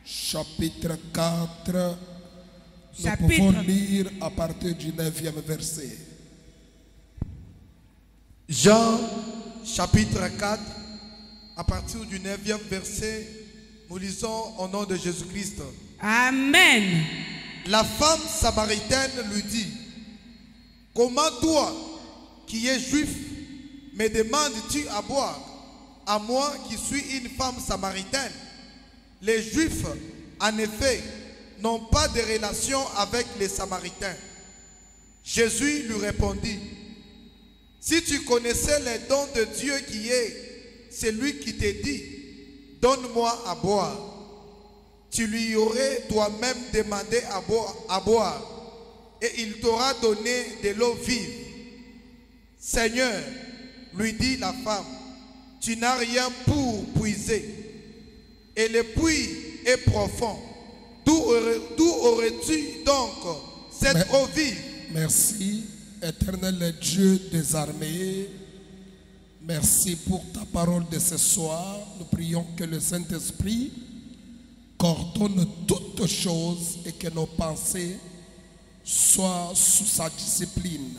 chapitre 4, nous pouvons lire à partir du 9e verset. Jean, chapitre 4, à partir du 9e verset, nous lisons au nom de Jésus-Christ. Amen. La femme samaritaine lui dit: comment toi, qui es juif, me demandes-tu à boire, à moi qui suis une femme samaritaine? Les Juifs, en effet, n'ont pas de relation avec les Samaritains. Jésus lui répondit: si tu connaissais les dons de Dieu qui est celui qui te dit, donne-moi à boire, tu lui aurais toi-même demandé à boire, et il t'aura donné de l'eau vive. Seigneur, lui dit la femme, tu n'as rien pour puiser, et le puits est profond. D'où aurais-tu donc cette eau vive? Merci, éternel Dieu des armées. Merci pour ta parole de ce soir. Nous prions que le Saint-Esprit coordonne toutes choses et que nos pensées soient sous sa discipline,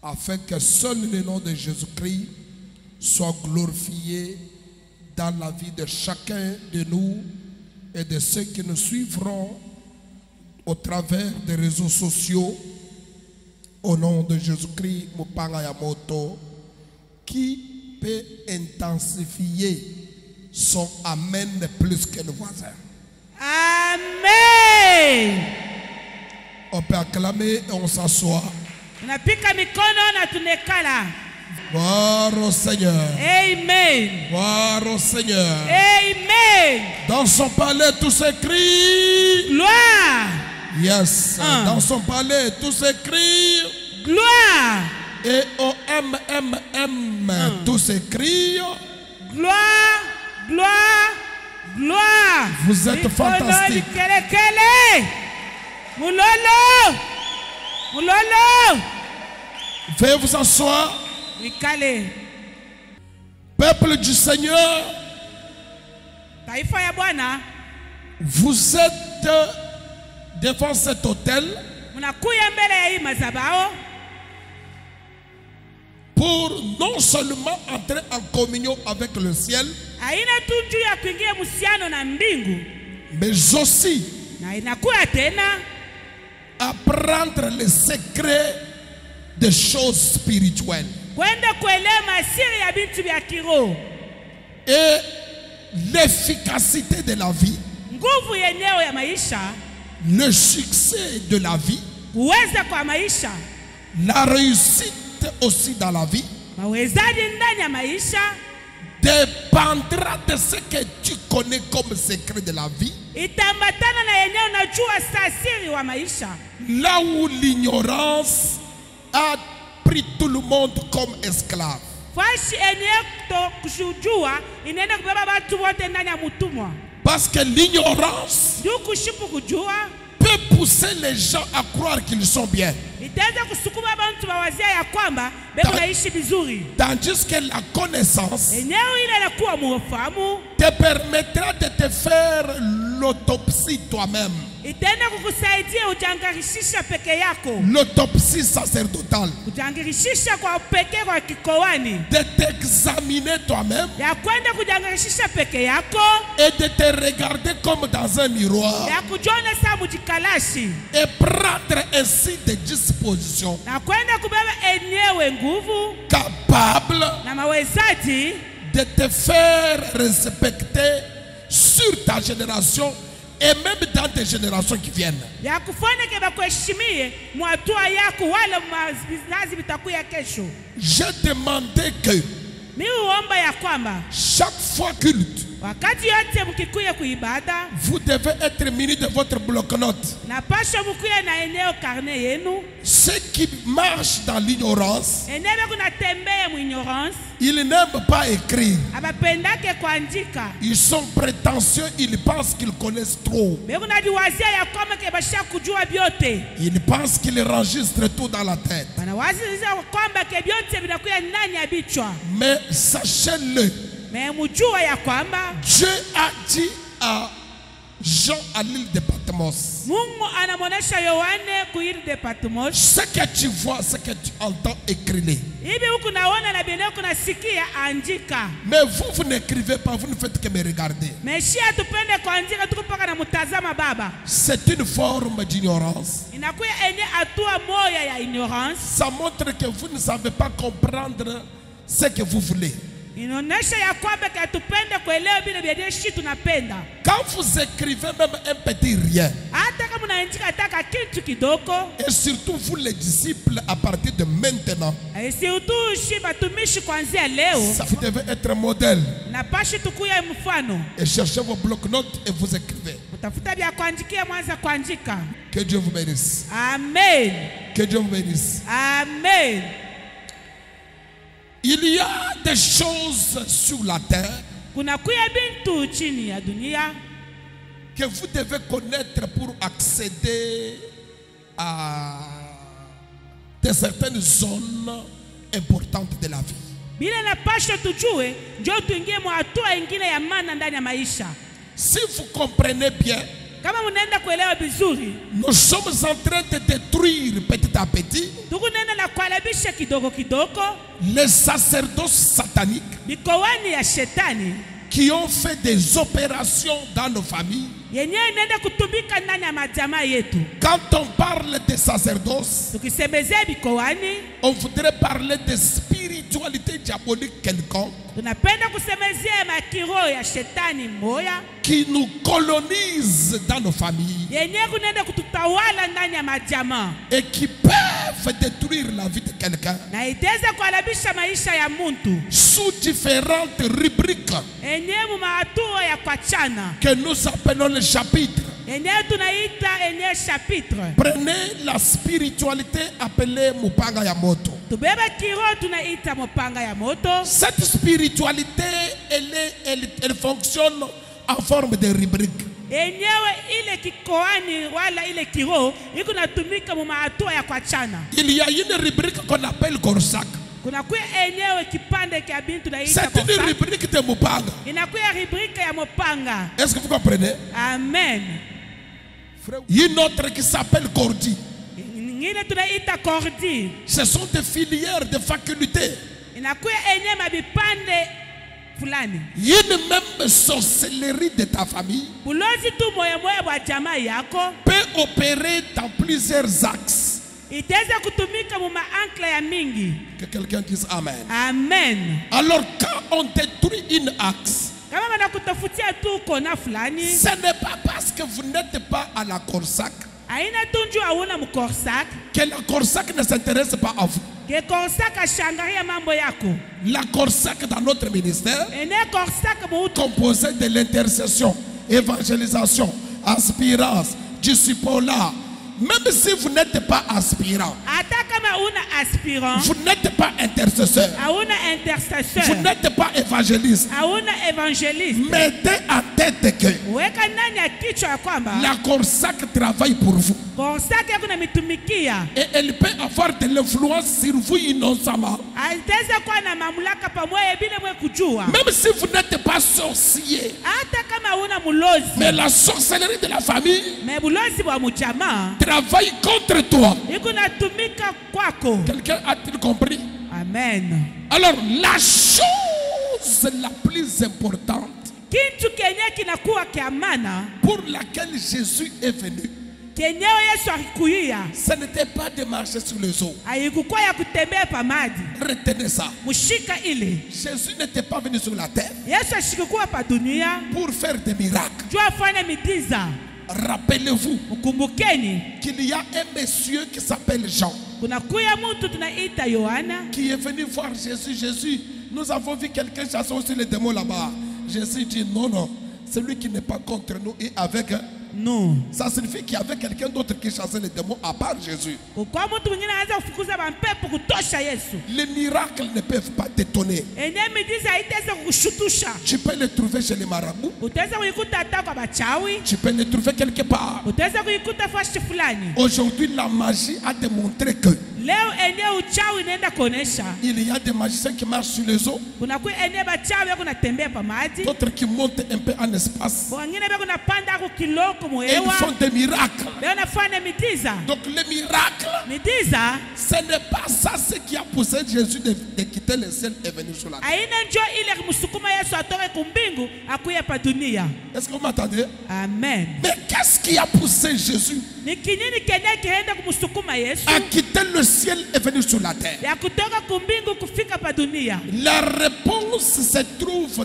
afin que seul le nom de Jésus-Christ soit glorifié dans la vie de chacun de nous et de ceux qui nous suivront au travers des réseaux sociaux. Au nom de Jésus-Christ, Mupanga Yamoto, qui peut intensifier son Amen plus que nos voisins. Amen. On peut acclamer et on s'assoit. Gloire au Seigneur. Amen. Gloire au Seigneur. Amen. Dans son palais, tout s'écrit. Gloire. Yes. Dans son palais, tout s'écrit. Gloire. E-O-M-M-M. Tout s'écrit. Gloire. Gloire. Gloire. Vous êtes fantastique. Moulolo. Moulolo. Veuillez vous asseoir. Peuple du Seigneur, vous êtes devant cet hôtel pour non seulement entrer en communion avec le ciel, mais aussi apprendre les secrets des choses spirituelles. Et l'efficacité de la vie, le succès de la vie, la réussite aussi dans la vie dépendra de ce que tu connais comme secret de la vie. Là où l'ignorance a pris tout le monde comme esclave. Parce que l'ignorance peut pousser les gens à croire qu'ils sont bien. Tandis que la connaissance te permettra de te faire l'autopsie toi-même. L'autopsie sacerdotale. De t'examiner toi-même et de te regarder comme dans un miroir et prendre ainsi des dispositions capables de te faire respecter sur ta génération et même dans des générations qui viennent. J'ai demandé que chaque fois culte, vous devez être muni de votre bloc-notes. Ceux qui marchent dans l'ignorance, ils n'aiment pas écrire. Ils sont prétentieux, ils pensent qu'ils connaissent trop. Ils pensent qu'ils enregistrent tout dans la tête. Mais sachez-le, Dieu a dit à Jean à l'île de Patmos. Mungu anamonesha Yohane kuili de Patmos. Ce que tu vois, ce que tu entends, écris-le. Hivi huku naona na bene huku nasikia andika. Mais vous n'écrivez pas, vous ne faites que me regarder. Meshia tupende kuandika tuko paka na mutazama baba. C'est une forme d'ignorance. Inakuya enye atua moya ya ignorance. Ça montre que vous ne savez pas comprendre ce que vous voulez. Inaonesha ya kwamba katupende kuelewa bila biadeshi tunapenda. Quand vous écrivez même un petit rien, Hata kama unaandika taka kitu kidogo, et surtout vous les disciples à partir de maintenant, si utushi batumishi kuanzia leo, ça vous devez être un modèle. napashi tukuya mfano. Et cherchez vos blocs-notes et vous écrivez. Utafuta vya kuandikia mwanza kuandika. Que Dieu vous bénisse. Amen. Que Dieu vous bénisse. Amen. Il y a des choses sur la terre Kuna kuya bintu chini ya dunia que vous devez connaître pour accéder à certaines zones importantes de la vie. bila napasha tujue ndio tuingie mwa hatua ingine ya maana ndani ya maisha. Si vous comprenez bien, Kama mnaenda kuelewa vizuri, nous sommes en train de détruire petit à petit tukunenda na kualabisha kidogo kidogo les sacerdoces sataniques mikowani ya shetani qui ont fait des opérations dans nos familles. yenyewe inaenda kutumika ndani ya majamaa yetu. Quand on parle de sacerdoce, Tukisemezea mikowani, on voudrait parler de spiritualité diabolique quelconque tunapenda kusemezea makiro ya shetani moya qui nous colonise dans nos familles yenyewe kunaenda kututawala ndani ya majamaa et qui peuvent détruire la vie de quelqu'un na itaweza kualabisha maisha ya muntu sous différentes rubriques yenyewe mumahatua ya kwachana que nous appelons les chapitres. yenyewe tunaita yenyewe chapitre. Prenez la spiritualité appelée Mupanga ya moto. Tubeba kiro tunaita mopanga ya moto. Cette spiritualité, elle fonctionne en forme de rubrique. Yenyewe ile kikoani wala ile kiro iko natumika mu mahatua ya kwachana. Il y a une rubrique qu'on appelle Korsak. Kuna kuya yenyewe kipande kia bintu naita C'est une Korsak. rubrique de Mupanga. Inakuya rubrike ya mopanga. Est-ce que vous comprenez? Amen. Une autre qui s'appelle Kordi. Ngine tunaita kordi. Ce sont des filières de facultés. Inakuya yenyewe mabipande fulani. Une même sorcellerie de ta famille Bulozi tu moya moya wa jamaa yako peut opérer dans plusieurs axes. itaweza kutumika mu maankla ya mingi. Que quelqu'un dise Amen. Amen. Alors quand on détruit une axe, Kama wanakutafutia tu kona fulani, ce n'est pas parce que vous n'êtes pas à la Korsak aina tunju hauna mkorsak, que la Korsak ne s'intéresse pas à vous. ke korsak ashangaria mambo yako. La Korsak dans notre ministère, Ene korsak mu composée de l'intercession, évangélisation, aspirance, discipolat. Même si vous n'êtes pas aspirant, hata kama una aspirant, vous n'êtes pas intercesseur, hauna intercesseur, vous n'êtes pas évangéliste, hauna évangéliste, mettez en tête que weka ndani ya kichwa ya kwamba la Korsak travaille pour vous. korsak yako na mitumikia Et elle peut avoir de l'influence sur vous innocemment. ataweza kuwa na mamlaka pamoja bila mwe kujua. Même si vous n'êtes pas sorcier. Hata kama una mulozi, Mais la sorcellerie de la famille me bulozi wa mjamaa travaille contre toi. iko natumika kwako. Quelqu'un a-t-il compris? Amen. Alors la chose la plus importante Kitu kenye kinakuwa kia maana pour laquelle Jésus est venu, kenyewe Yesu alikuia ce n'était pas de marcher sur les eaux. haikukuwa ya kutembea pa maji. Retenez ça. Mushika ile Jésus n'était pas venu sur la terre Yesu ashikukuwa pa dunia pour faire des miracles. juu afanye miujiza. Rappelez-vous Mkumbukeni qu'il y a un monsieur qui s'appelle Jean kuna kuya mtu tunaita Yohana qui est venu voir Jésus. Jésus, nous avons vu quelqu'un chasser aussi les démons là-bas. Jésus dit non, non, celui qui n'est pas contre nous et avec. no. Ça signifie qu'il y avait quelqu'un d'autre qui chassait les démons à part Jésus. Kwa mtu mwingine anaweza kufukuza mampepo kutosha Yesu. Les miracles ne peuvent pas t'étonner. Enye miujiza haitaweza kukushutusha. Tu peux les trouver chez les marabouts. Utaweza kuikuta hata kwa bachawi. Tu peux les trouver quelque part. Utaweza kuikuta fashi fulani. Aujourd'hui, la magie a démontré que Leo eneo uchawi inaenda kuonesha. Il y a des magiciens qui marchent sur les eaux, Kuna kwa eneo bachawi yako natembea pa maji. d'autres qui montent un peu en espace. Wengine bako napanda ku kiloko Et ils muhewa. font des miracles. Leo nafanya midiza. Donc les miracles, Midiza ce n'est pas ça ce qui a poussé Jésus de quitter le ciel et venir sur la terre. aina njo ile kumsukuma Yesu atoke kumbingu akuya pa dunia. Est-ce que vous m'entendez? Amen. Mais qu'est-ce qui a poussé Jésus Ni kinini kenya kienda kumsukuma Yesu à quitter le ciel et venir sur la terre? ya kutoka kumbingu kufika pa dunia? La réponse se trouve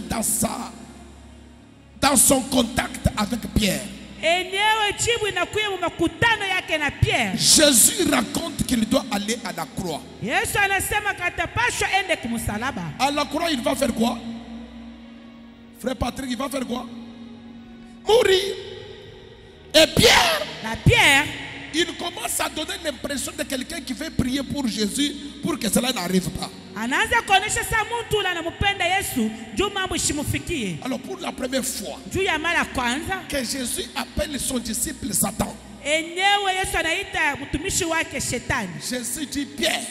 dans son contact avec Pierre. Enyewe jibu inakuya mu makutano yake na Pierre. Jésus raconte qu'il doit aller à la croix. Yesu anasema katapashwa ende kumsalaba. À la croix, il va faire quoi? Frère Patrick, il va faire quoi? Mourir. Et Pierre, Na Pierre il commence à donner l'impression de quelqu'un qui veut prier pour Jésus pour que cela n'arrive pas. anaanza kuonesha saa mtu ule anampenda Yesu juu mambo ishimufikie. Alors pour la première fois Juu ya mara kwanza que Jésus appelle son disciple Satan, enyewe Yesu anaita mtumishi wake Shetani. Jésus dit Pierre,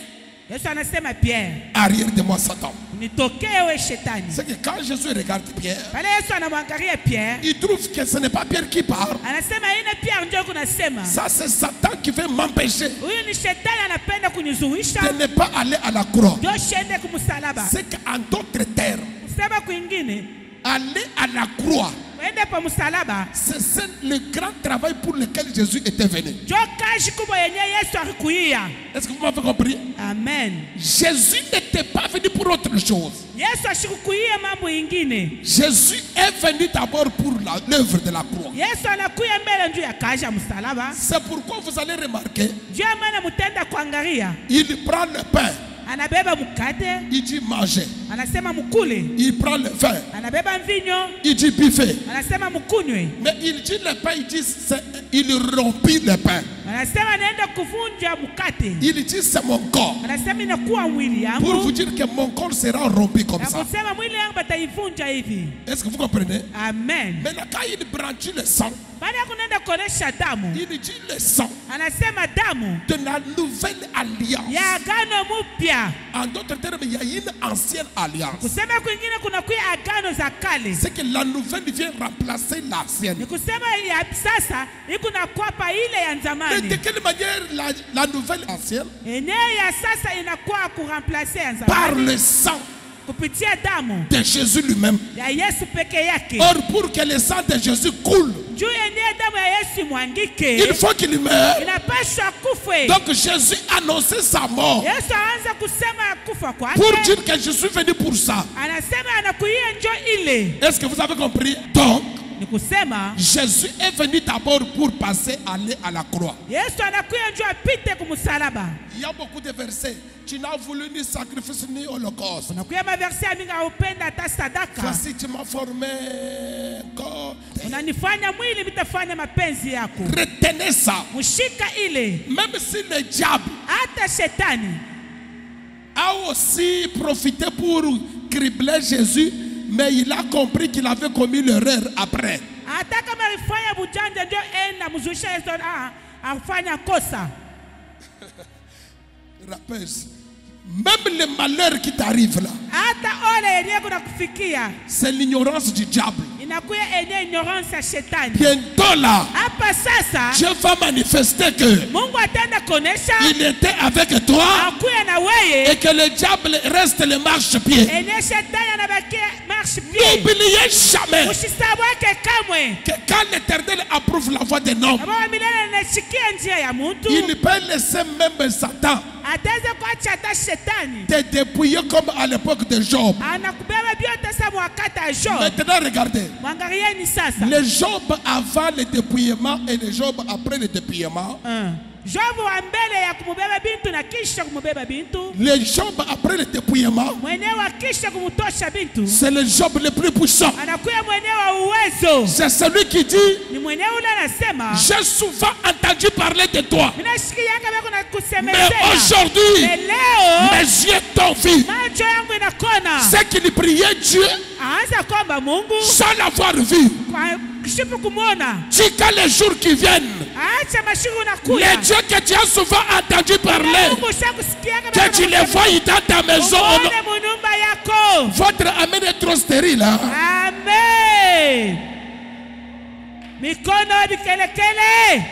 Yesu anasema Pierre, arrière de moi Satan. nitokee we Shetani. C'est que quand Jésus regarde Pierre, Pale Yesu anamwangalia Pierre, il trouve que ce n'est pas Pierre qui parle. anasema ina Pierre ndio kunasema. Ça c'est Satan qui veut m'empêcher Huyu ni Shetani anapenda kunizuisha de ne pas aller à la croix. ndio shende kumsalaba. C'est qu'en d'autres termes, Kusema kwingine, aller à la croix, ende pa msalaba c'est le grand travail pour lequel Jésus était venu. ndio kazi kubwa yenye Yesu alikuia. Est-ce que vous m'avez compris? Amen. Jésus n'était pas venu pour autre chose. Yesu ashikukuia mambo ingine. Jésus est venu d'abord pour l'œuvre de la croix. Yesu anakuya mbele juu ya kazi ya msalaba. C'est pourquoi vous allez remarquer, Ndio maana mtenda kuangalia, il prend le pain, anabeba mkate, il dit mangez. anasema mkule, Il prend le vin, anabeba mvinyo, il dit buffez. anasema mkunywe, Mais il dit le pain, il rompit le pain. anasema anaenda kuvunja mkate, Il dit c'est mon corps. anasema inakuwa mwili Pour vous yangu, dire que mon corps sera rompu comme na ça. kusema mwili yangu bataivunja hivi. Est-ce que vous comprenez? Amen. Maintenant, quand il branchit le sang, Baada ya kunaenda kuonesha damu, il dit le sang anasema damu de la nouvelle alliance. ya agano mupya. En d'autres termes, il y a une ancienne alliance. Kusema kwingine kunakuwa agano za kale. C'est que la nouvelle vient remplacer l'ancienne. Ni kusema ya sasa iko na kwapa ile ya Mais zamani. de quelle manière la nouvelle ancienne? Eneo ya sasa inakuwa kuremplace ya Par zamani le sang kupitia damu de Jésus lui-même. ya Yesu peke yake. Or, pour que le sang de Jésus coule, Juu eneo damu ya Yesu il mwangike, faut qu'il meure. inapaswa kufe. Donc Jésus annonçait sa mort Yesu aanza kusema kufa pour kwake, dire que je suis venu pour ça. anasema anakuia njo ile. Est-ce que vous avez compris? Donc, Ni kusema Jésus est venu d'abord pour passer, aller à la croix. Yesu anakuya njo apite kumsalaba. Il y a beaucoup de versets. Tu n'as voulu ni sacrifice ni holocauste. Unakuya maversi ya mingi haupenda hata sadaka. Voici, tu m'as formé corps. Unanifanya mwili mitafanya mapenzi yako. Retenez ça. Mshika ile. Même si le diable Hata shetani a aussi profité pour cribler Jésus, mais il a compris qu'il avait commis l'erreur après. hata kama alifanya bujanja ndio enda mzusha Yesu afanya kosa. Rappelle, même le malheur qui t'arrive là, Hata ole yenyewe kuna kufikia c'est l'ignorance du diable. inakuya enye ignorance ya shetani. Bientôt là, Hapa sasa Dieu va manifester que Mungu ataenda kuonesha il était avec toi akuya na weye et que le diable reste le marche-pied. enye shetani anabakia marche pied. N'oubliez jamais Usisahau yake kamwe. que quand l'Éternel approuve la voix d'un homme, Baba milele anashikia njia ya mtu. il peut laisser même Satan Ataweza kuacha hata shetani. te dépouiller comme à l'époque de Job. Anakubeba vyote sababu wakati wa Job. Maintenant, regardez. Mwangalieni sasa. Le Job avant le dépouillement et le Job après le dépouillement. Job wa mbele ya kumubeba bintu na kisha kumubeba bintu. Le Job après le dépouillement, Mwenyewe wa kisha kumutosha bintu. c'est le Job le plus puissant. Anakuya mwenyewe wa uwezo. C'est celui qui dit, Ni mwenyewe ule anasema, j'ai souvent entendu parler de toi, ninasikianga bako na mais kusemezea. aujourd'hui, Leo mes yeux t'ont vu. macho yangu inakona. C'est qu'il priait Dieu Aanza kwamba Mungu sans l'avoir vu. kishipo kumwona. Tika les jours qui viennent. Acha masiku unakuya. Les dieux que tu as souvent entendu parler, Mungu ushakusikiaga que tu les vois dans ta maison, umuone munyumba yako. votre âme est trop stérile. Amen. Mikono bikelekele.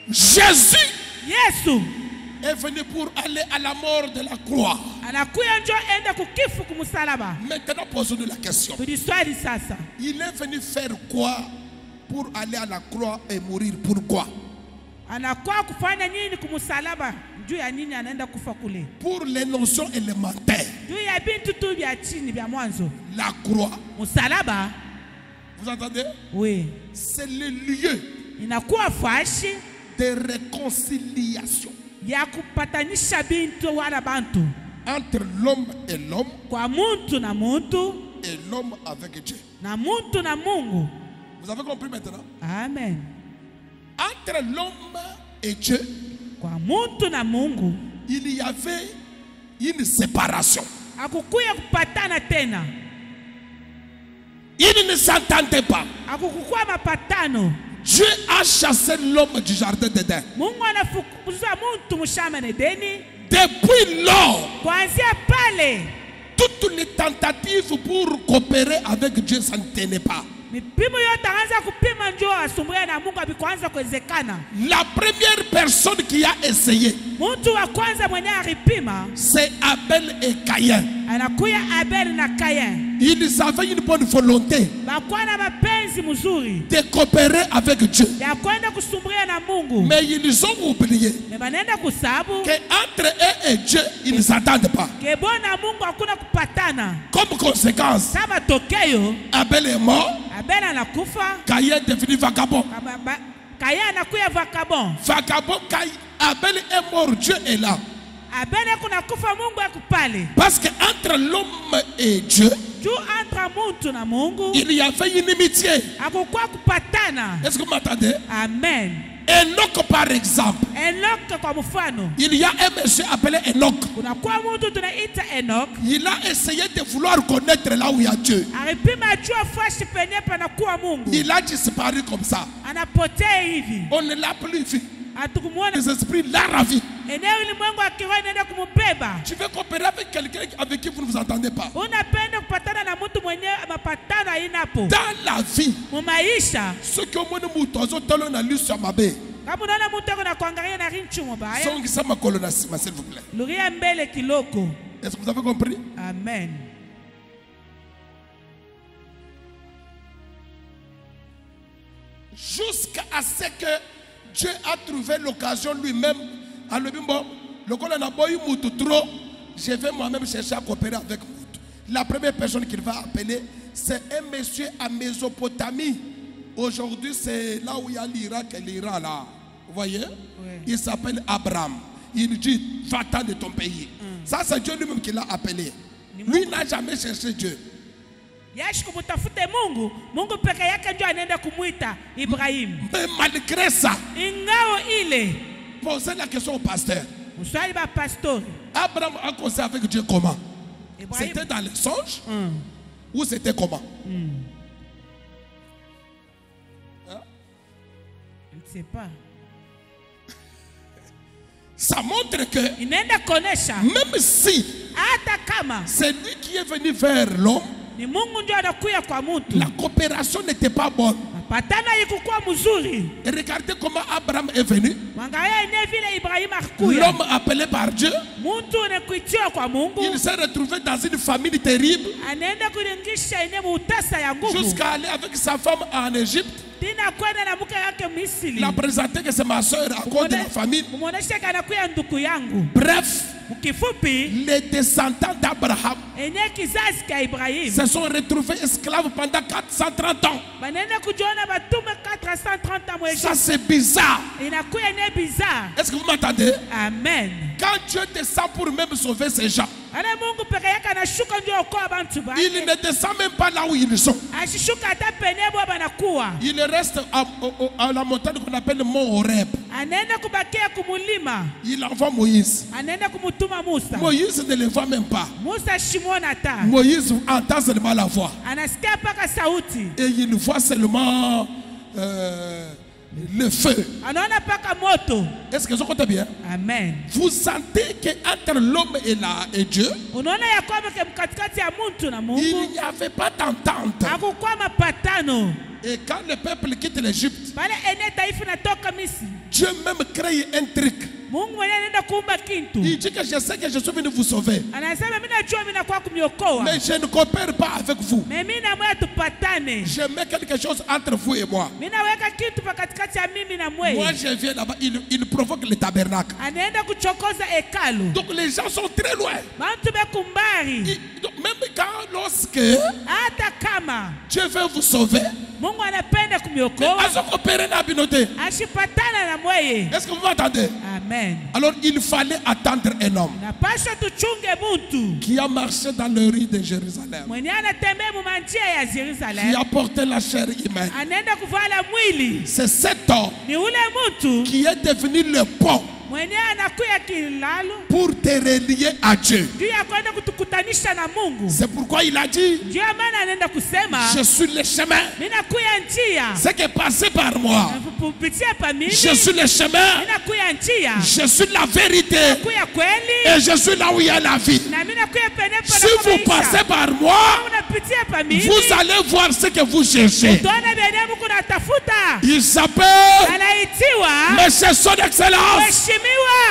Jésus Yesu est venu pour aller à la mort de la croix. anakuya njo enda kukifu kumusalaba. Maintenant, posons-nous la question. Tuliswali sasa. Il est venu faire quoi pour aller à la croix et mourir? Pourquoi? Anakuwa kufanya nini kumusalaba? Juu ya nini anaenda kufa kule? Pour les notions élémentaires. Juu ya bintu tu vya chini vya mwanzo. La croix, Musalaba, vous entendez? oui, C'est le lieu inakuwa fashi de réconciliation ya kupatanisha bintu wala bantu. entre l'homme et l'homme Kwa muntu na muntu et l'homme avec Dieu. na muntu na Mungu. Vous avez compris maintenant? Amen. Entre l'homme et Dieu, Kwa muntu na Mungu il y avait une séparation. akukuya kupatana tena. Ils ne s'entendaient pas. Akukukua mapatano. Dieu a chassé l'homme du jardin d'Éden. Mungu anafukuza muntu mushamba na Edeni. Depuis lors, Kuanzia pale toutes les tentatives pour coopérer avec Dieu, ça ne tenait pas. mipimo yote anaanza kupima njoo asumbuye na Mungu abikuanza kuwezekana. La première personne qui a essayé, Muntu wa kwanza mwenye alipima c'est Abel et Caïn. anakuya Abel na Kain. Ils avaient une bonne volonté Bakuwa na mapenzi mzuri de coopérer avec Dieu. ya kwenda kusumbulia na Mungu. Mais ils ont oublié Me banaenda kusabu qu'entre eux et Dieu, ils ne s'entendent pas. kebona Mungu hakuna kupatana. Comme conséquence, Kama tokeo Abel est mort, Abel anakufa, Caïn est devenu vagabond. Kain anakuya vagabond. Vagabond, Abel est mort, Dieu est là. Abel kuna kufa Mungu akupale. Parce qu'entre l'homme et Dieu, Juu entre muntu na Mungu il y avait une inimitié. akukua kupatana. Est-ce que vous m'entendez? Amen. Enoch, par exemple, Enoch kwa mfano. il y a un monsieur appelé Enoch. Kuna kwa mtu tunaita Enoch. Il a essayé de vouloir connaître là où il y a Dieu. Alipima jua fashi penye panakuwa Mungu. Il a disparu comme ça. Anapotea hivi. On ne l'a plus vu. Hatukumuona. Les esprits l'ont ravi. Eneo ulimwengu wa kiroho inaenda kumubeba. Tu veux coopérer avec quelqu'un avec qui vous ne vous entendez pas. Unapenda kupatana na mtu mwenye mapatano hainapo. Dans la vie, Mumaisha. ceux qui ont moins de moutons, ont lu sur ma baie. Kama unaona mtu ako na kuangalia na rinchu mubaya. Sont qui ça ma colonisation, s'il vous plaît. Luria mbele kiloko. Est-ce que vous avez compris? Amen. Jusqu'à ce que Dieu a trouvé l'occasion lui-même à le bimbo. Le colon a boy moutou trop. Je vais moi-même chercher à coopérer avec Moutou. La première personne qu'il va appeler, c'est un monsieur à Mésopotamie. Aujourd'hui, c'est là où il y a l'Irak et l'Iran là. Vous voyez? Oui. Il s'appelle Abraham. Il dit, va-t'en de ton pays. Ça, c'est Dieu lui-même qui l'a appelé. Lui, il n'a jamais cherché Dieu. Yashi kumutafute Mungu. Mungu peke yake ndio anaenda kumuita Ibrahim. Mais malgré ça, Ingao ile. posez la question au pasteur. Muswali ba pastori. Abraham a causé avec Dieu comment? Ibrahim. C'était dans les songes ou c'était comment? Je ne sais pas. Ça montre que Inaenda konesha. même si Hata kama c'est lui qui est venu vers l'homme, ni Mungu ndio anakuya kwa mtu. la coopération n'était pas bonne. Patana ikukuwa mzuri. Et regardez comment Abraham est venu. Mwangalia ine vile Ibrahim akuya. L'homme appelé par Dieu, Mtu anakuitiwa kwa Mungu. il s'est retrouvé dans une famille terrible Anaenda kulingisha ine mutasa ya nguvu. jusqu'à aller avec sa femme en Égypte. Tina kwenda na mke yake Misri. Il a présenté que c'est ma soeur à cause de la famille. Muonesha kana kuya nduku yangu. Bref, Kifupi, les descendants d'Abraham enye kizazi ka Ibrahim. se sont retrouvés esclaves pendant 430 ans. Banenda kujiona batume 430 ans Ça mweshi. c'est bizarre. Inakuya ne bizarre. Est-ce que vous m'entendez? Amen. Quand Dieu descend pour même sauver ces gens, Ale Mungu peke yake anashuka ndio okoa bantu bake. Il ne descend même pas là où ils sont. Ashishuka hata penebo banakuwa. Il reste à la montagne qu'on appelle le mont Horeb. Anaenda kubakia kumulima. Il envoie Moïse. Anaenda kumutuma Musa. Moïse ne le voit même pas. Musa shimona ta. Moïse entend seulement la voix. Anasikia paka sauti. Et il voit seulement le feu. Anaona paka moto. Est-ce que ça compte bien? Amen. Vous sentez qu'entre l'homme et Dieu, Unaona ya kwamba mkatikati ya muntu na Mungu il n'y avait pas d'entente. hakukuwa mapatano. Et quand le peuple quitte l'Égypte, Pale ene taifa natoka Misri. Dieu même crée un truc. Mungu mwenyewe anaenda kuumba kintu. Il dit que je sais que je suis venu vous sauver. Anasema mimi najua mimi nakuwa kumiokoa. Mais je ne coopère pas avec vous. Mimi na mwe tupatane. Je mets quelque chose entre vous et moi. Mimi naweka kitu pakatikati ya mimi na mwe. Moi je viens là-bas, il provoque le tabernacle. Anaenda kuchokoza hekalu. Donc les gens sont très loin. Bantu bekumbari. Donc, même quand, lorsque Hata kama Dieu veut vous sauver, Mungu anapenda kumiokoa. Ashipatana na mweye. Est-ce que vous m'entendez? Amen. Alors il fallait attendre un homme Napasha tuchunge muntu. qui a marché dans le rue de Jérusalem, Mwenye anatembea mumanjia ya qui Yerusalem. a porté la chair humaine. Anaenda kuvala mwili. C'est cet homme Ni ule muntu qui est devenu le pont mwenye anakuya kilalo pour te relier à Dieu. juu ya kwenda kutukutanisha na Mungu. C'est pourquoi il a dit, Ndio maana anaenda kusema je suis le chemin. mimi nakuya njia. C'est que passé par moi. Kupitia pa mimi. Je suis le chemin. Mimi nakuya njia. Je suis la vérité. Nakuya kweli. Et je suis là où il y a la vie. Na mimi nakuya penepo na Si vous passez par moi, unapitia pa mimi. vous allez voir ce que vous cherchez. Tuone benemu kuna tafuta. Il s'appelle, Anaitiwa mais c'est son excellence, Mheshimiwa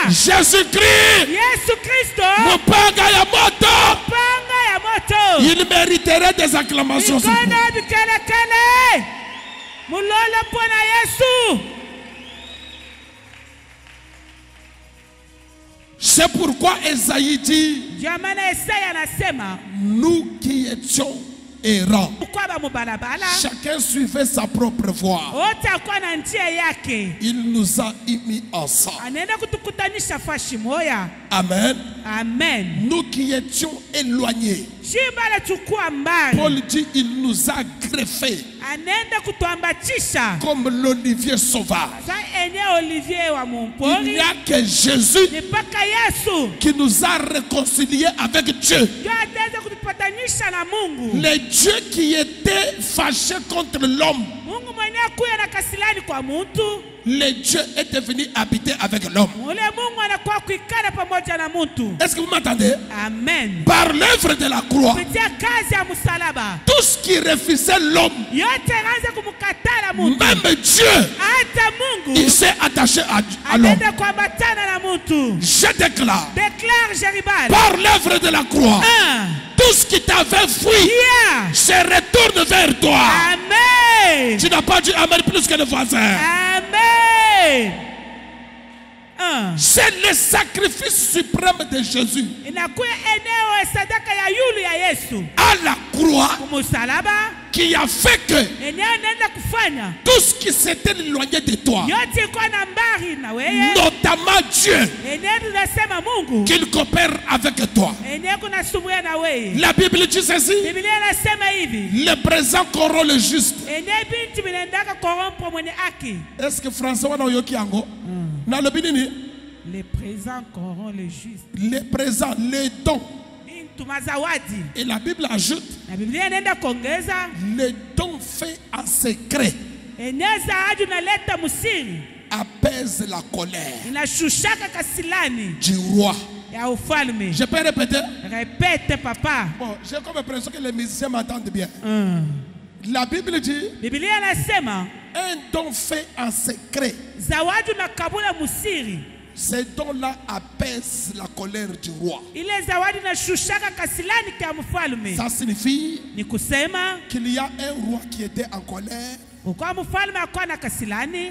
Jésus-Christ. Yesu Kristo. Mupanga ya moto. Panga ya moto. Il mériterait des acclamations. Mikono bikelekele. Mulolo mpona Yesu. C'est pourquoi Esaïe dit, Ndio maana Yesaya anasema nous qui étions errants, kwa ba mubalabala chacun suivait sa propre voie. wote akuwa na njia yake. Il nous a mis ensemble. Anaenda kutukutanisha fashi moya. Amen. Amen. Nous qui étions éloignés, Shibala chukua mbali. Paul dit, il nous a greffés Anaenda kutuambatisha. comme l'olivier sauvage. Sa enye Olivier wa Il mumpori. n'y a que Jésus Ni paka Yesu. qui nous a réconciliés avec Dieu. Ndio ataweza kutupatanisha na Mungu. Le Dieu qui était fâché contre l'homme, Mungu mwenyewe kuya na kasilani kwa muntu. le Dieu est devenu habiter avec l'homme. Ule Mungu anakuwa kuikala pamoja na muntu. Est-ce que vous m'entendez? Amen. Par l'œuvre de la croix, Kupitia kazi ya msalaba. tout ce qui refusait l'homme, Yote anaanza kumkatala muntu. même Dieu, Hata Mungu il s'est attaché à l'homme. anaenda kuambatana na muntu. Je déclare, Déclare Jeribal. par l'œuvre de la croix, 1. tout ce qui t'avait fui Yeah. se retourne vers toi. Amen. Tu n'as pas dit Amen plus que le voisin. Amen. 1. C'est le sacrifice suprême de Jésus Inakuya eneo ya sadaka ya yulu ya Yesu. à la croix Kumusalaba. qui a fait que Eneo nenda kufanya. tout ce qui s'était éloigné de toi, Yote iko na mbari na weye. notamment Dieu, Eneo tunasema Mungu. qu'il coopère avec toi. Eneo kunasumuya na weye. La Bible dit ceci, Biblia inasema hivi. le présent corrompt le juste. Eneo binti binendaka korompo mwenye haki. Est-ce que François wana oyoki yango? Na lobi nini? Le présent corrompt le juste. Le présent, les dons. Bintu mazawadi. Et la Bible ajoute, Na Biblia inaenda kuongeza. les dons faits en secret Eneo zawadi unaleta musiri. apaisent la colère Inashushaka kasilani du roi. ya ufalme. Je peux répéter? Répète papa. Bon, j'ai comme l'impression que les musiciens m'entendent bien. La Bible dit, Biblia inasema un don fait en secret, zawadi unakabula musiri. ces dons-là apaisent la colère du roi. Ile zawadi inashushaka kasilani kia mfalme. Ça signifie Ni kusema qu'il y a un roi qui était en colère, kwa mfalme akuwa na kasilani.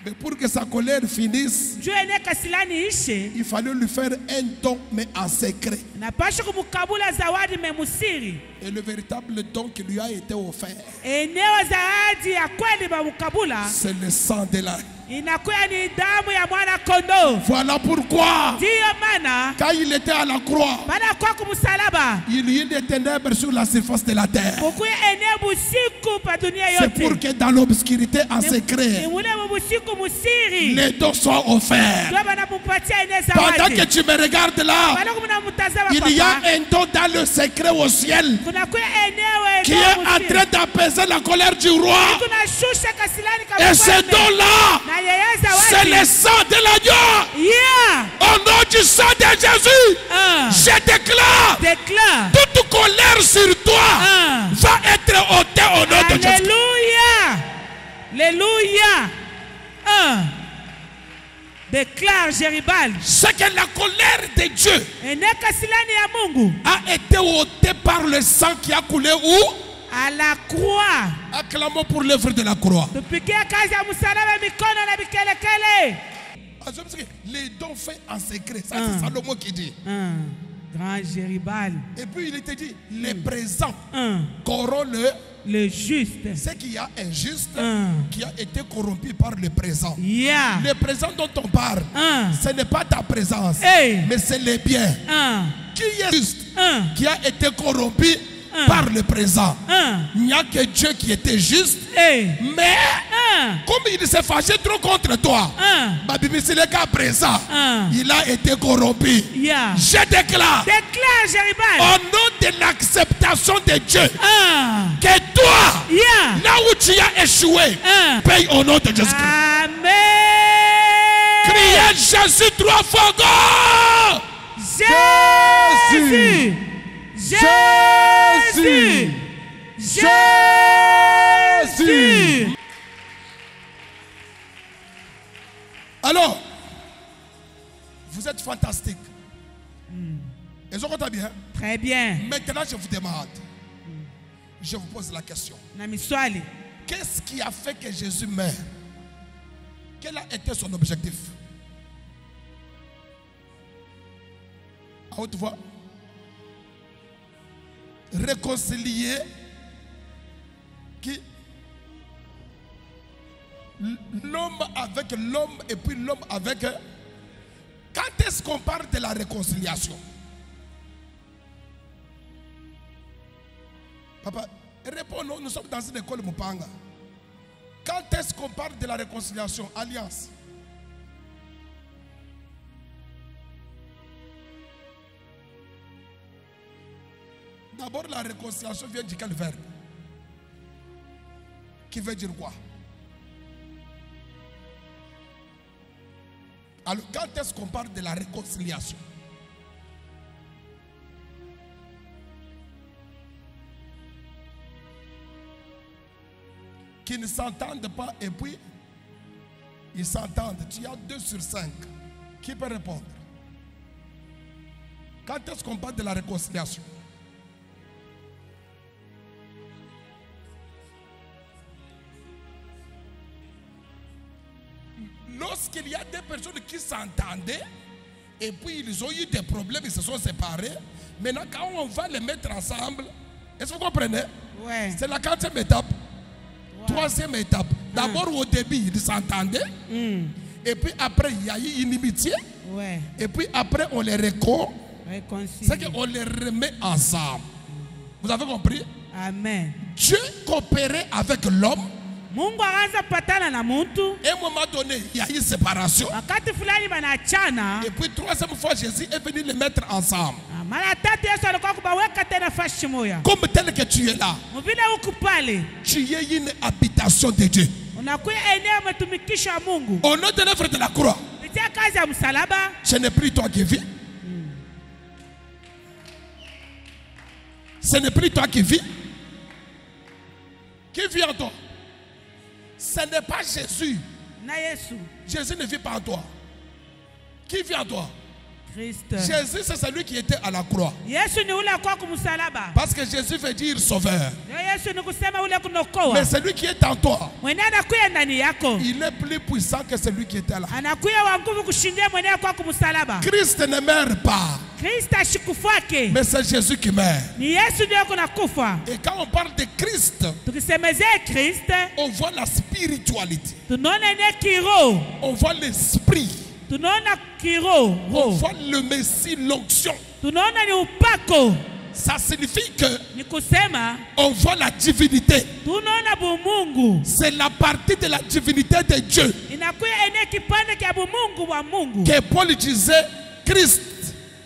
mais pour que sa colère finisse, Juu ene kasilani ishe. il fallait lui faire un don, mais en secret. Napasha kumukabula zawadi memusiri. Et le véritable don qui lui a été offert, eneo zawadi ya kweli bamukabula c'est le sang de l'âne. inakuwa ni damu ya mwana kondoo. Voilà pourquoi, Ndiyo maana quand il était à la croix, baada ya kuwa kumsalaba il y a eu des ténèbres sur la surface de la terre. kukuwa eneo busiku pa dunia C'est yote. pour que dans l'obscurité, en Ni secret, mule busiku musiri les dons soient offerts. ndio banamupatia eneo Pendant zawadi. que tu me regardes là, Bado mnamtazama il y a papa, un don dans le secret au ciel kuna kwa eneo qui est en train d'apaiser la colère du roi. tunashusha kasilani Et ce kama don-là, na yeye c'est zawadi. le sang de l'agneau. Yeah. Au nom du sang de Jésus, je déclare Déclare. toute colère sur toi va être ôtée au nom de Jésus. Alléluia. Alléluia. Déclare Jéribal. C'est que la colère de Dieu Eneka silani ya Mungu a été ôtée par le sang qui a coulé où? à la croix. Acclamons pour l'œuvre de la croix. Tupikie kazi ya msalaba mikono na bikelekele. Les dons faits en secret, ça c'est Salomon qui dit. Grand Jéribal. Et puis il était dit, les présents corrompent Le juste. c'est qu'il y a un juste qui a été corrompu par le présent. Yeah. Le présent dont on parle, ce n'est pas ta présence, Hey. mais c'est les biens. Qui est juste qui a été corrompu par le présent? Il n'y a que Dieu qui était juste, Hey. mais comme il s'est fâché trop contre toi, ma Bible, c'est le cas présent, il a été corrompu. Yeah. Je déclare Déclare Jéribal. au nom de l'acceptation de Dieu que toi, Yeah. là où tu as échoué, paye au nom de Jésus-Christ. Amen. Criez Jésus 3 fois. Go! Jésus. Jésus. Jésus. Alors, vous êtes fantastique. Et je compte bien. Très bien. Maintenant, je vous demande, je vous pose la question. Na miswali. Qu'est-ce qui a fait que Jésus meure? Quel a été son objectif? À haute voix. Réconcilier qui? L'homme avec l'homme et puis l'homme avec. Quand est-ce qu'on parle de la réconciliation? Papa, réponds-nous, nous sommes dans une école Mupanga. Quand est-ce qu'on parle de la réconciliation? Alliance. D'abord, la réconciliation vient de quel verbe? Qui veut dire quoi? Alors, quand est-ce qu'on parle de la réconciliation? Qui ne s'entendent pas et puis ils s'entendent. Tu as 2 sur 5. Qui peut répondre? Quand est-ce qu'on parle de la réconciliation? Lorsqu'il y a des personnes qui s'entendaient et puis ils ont eu des problèmes, ils se sont séparés. Maintenant, quand on va les mettre ensemble, est-ce que vous comprenez? Ouais. C'est la 4e étape. 3e étape. D'abord, au début, ils s'entendaient. Et puis après, il y a eu une inimitié. Ouais. Et puis après, on les réconcilie. C'est Réconcilie. qu'on les remet ensemble. Vous avez compris? Amen. Dieu coopérait avec l'homme. Mungu akaanza kupatana na mtu. Et à un moment donné, il y a eu séparation. Wakati fulani banachana. Et puis 3e fois, Jésus est venu les mettre ensemble. Mara tatu Yesu alikuwa kubaweka tena fashi moja. Comme tel que tu es là, Mvile huku pale. tu es une habitation de Dieu. Unakuwa eneo umetumikisha Mungu. Au nom de l'œuvre de la croix, Kupitia kazi ya msalaba. ce n'est plus toi qui vis. Ce n'est plus toi qui vis. Qui vit en toi? Ce n'est pas Jésus. Na Yesu. Jésus ne vit pas en toi. Qui vit en toi? Christ. Jésus, c'est celui qui était à la croix. Yesu ni ule kwa kumsalaba. Parce que Jésus veut dire sauveur. Yesu ni kusema ule kunokoa. Mais celui qui est en toi, Mwenye anakuya ndani yako. il est plus puissant que celui qui était là. Anakuya wa nguvu kushindia mwenye kwa kumsalaba. Christ ne meurt pas, Kristo ashikufake. mais c'est Jésus qui meurt. Ni Yesu ndio kunakufa. Et quand on parle de Christ, Tukisemezea Kristo, on voit la spiritualité, tunaona ne kiroho. on voit l'esprit, Tunaona kiroho. on voit le Messie, l'onction. Tunaona ni upako. Ça signifie que Ni kusema on voit la divinité. tunaona bumungu. C'est la partie de la divinité de Dieu Inakuya ene kipande kia bumungu wa Mungu. que Paul disait, Christ,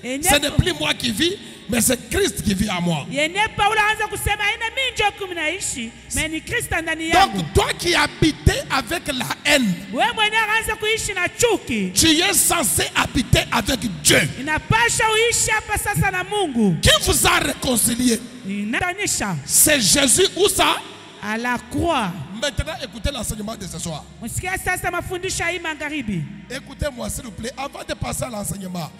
Ene ce n'est plus moi qui vis, mais c'est Christ qui vit à moi. Yene Paulo anza kusema ina mimi ndio kuminaishi, mais ni Kristo ndani yangu. Donc toi qui habitais avec la haine, Wewe mwenyewe anza kuishi na chuki. tu es censé habiter avec Dieu. Inapasha uishi hapa sasa na Mungu. Qui vous a réconcilié? Inatanisha C'est Jésus ou ça? à la croix. Maintenant, écoutez l'enseignement de ce soir. Msikia sasa mafundisho hii magharibi. Écoutez-moi s'il vous plaît, avant de passer à l'enseignement.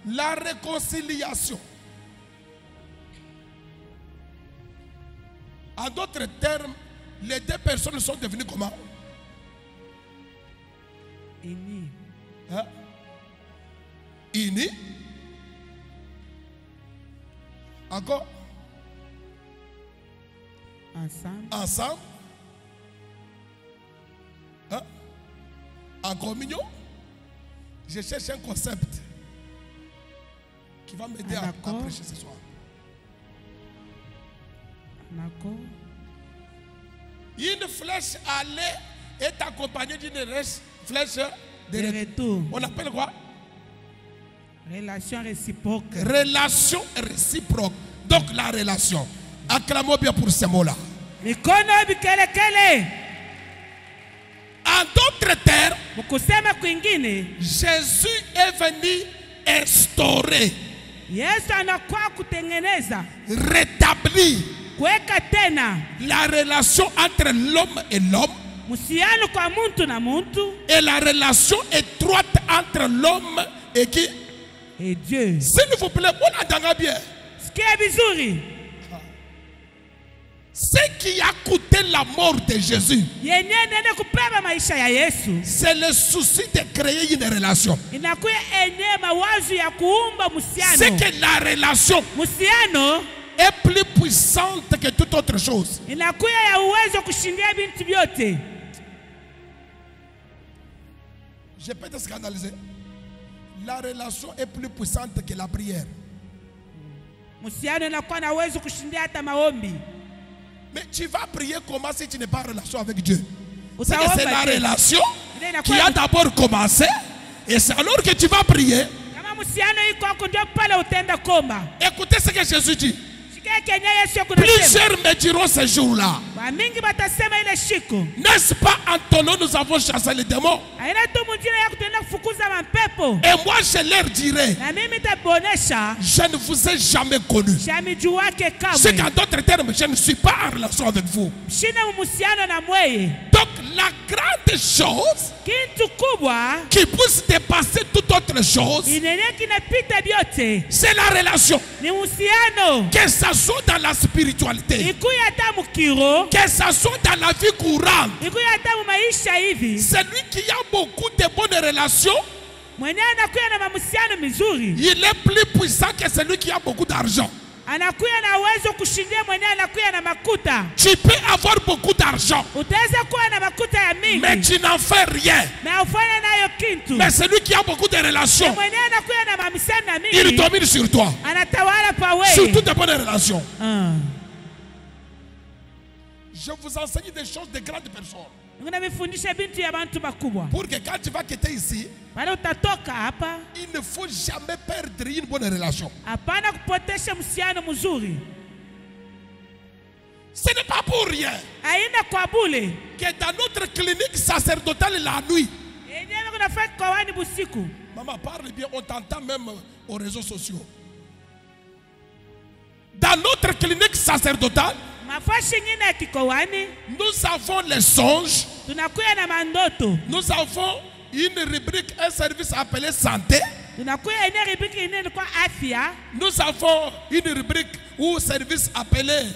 La réconciliation. En d'autres termes, les deux personnes sont devenues comment? Ini. Hein? Unis. Encore? Ensemble. Ensemble. Hein? En communion. Je cherche un concept qui va m'aider à prêcher ce soir. D'accord. Une flèche allée est accompagnée d'une flèche de retour. On appelle quoi? Relation réciproque. Relation réciproque. Donc la relation. Acclamons bien pour ces mots-là. Mikono bikelekele. En d'autres termes, Mukusema kwingine, Jésus est venu instaurer, Yesu anakuwa kutengeneza, rétablir kuweka tena la relation entre l'homme et l'homme musiano kwa muntu na muntu et la relation étroite entre l'homme et qui? et Dieu. S'il vous plaît, on entend bien. Sikia vizuri. Ce qui a coûté la mort de Jésus, Yenye nene kubeba maisha ya Yesu. c'est le souci de créer une relation. Inakuwa enye mawazo ya kuumba musiano. C'est que la relation Musiano est plus puissante que toute autre chose. inakuwa ya uwezo kushindia bintu vyote. Je peux te scandaliser. La relation est plus puissante que la prière. Musiano inakuwa na uwezo kushindia hata maombi. Mais tu vas prier comment si tu n'es pas en relation avec Dieu? C'est que Utaomba c'est la je. relation Ile inakuwa qui a d'abord commencé. Et c'est alors que tu vas prier. kama musiano iko huko ndio pale utaenda komba. Écoutez ce que Jésus dit. Sikia kenye Yesu kunasema. Plusieurs me diront ce jour-là. Mingi batasema ile shiko. N'est-ce pas en ton nom nous avons chassé les démons? Aina tu mjina ya kutenda kufukuza mapepo. Et moi je leur dirai, Na mimi tabonesha je ne vous ai jamais connu. shamiju wake C'est kamwe. qu'en d'autres termes, je ne suis pas en relation avec vous. Shina musiano na mweye. Donc la grande chose Kintu kubwa qui puisse dépasser toute autre chose, inene kinapita vyote. c'est la relation. Ni musiano. Que ça soit dans la spiritualité, Ikuya hata mukiro. que ça soit dans la vie courante. Ikuya hata maisha hivi. Celui qui a beaucoup de bonnes relations, Mwenye anakuya na mahusiano mizuri. il est plus puissant que celui qui a beaucoup d'argent. Anakuya na uwezo kushindia mwenye anakuya na makuta. Tu peux avoir beaucoup d'argent, Utaweza kuwa na makuta ya mingi. mais tu n'en fais rien. Na ufanye nayo kintu. Mais celui qui a beaucoup de relations, Mwenye anakuya na mamisana na mingi. il domine sur toi. Anatawala pa Sur wewe. toutes de bonnes relations. Ah. Je vous enseigne des choses de grandes personnes. Unamifundisha bintu ya bantu bakubwa. Pour que quand tu vas quitter ici, Bado utatoka hapa. il ne faut jamais perdre une bonne relation. Hapana kupotesha msiano mzuri. Ce n'est pas pour rien Haina kwa bule. que dans notre clinique sacerdotale la nuit, Yenyewe kunafaa kwa wani busiku. maman parle bien, on t'entend même aux réseaux sociaux. Dans notre clinique sacerdotale, Mafashi ngine ya kikowani. nous avons les songes, Tunakuya na mandoto. nous avons une rubrique, un service appelé santé. Tunakuya ene rubriki ine kwa afya. Nous avons une rubrique ou service appelé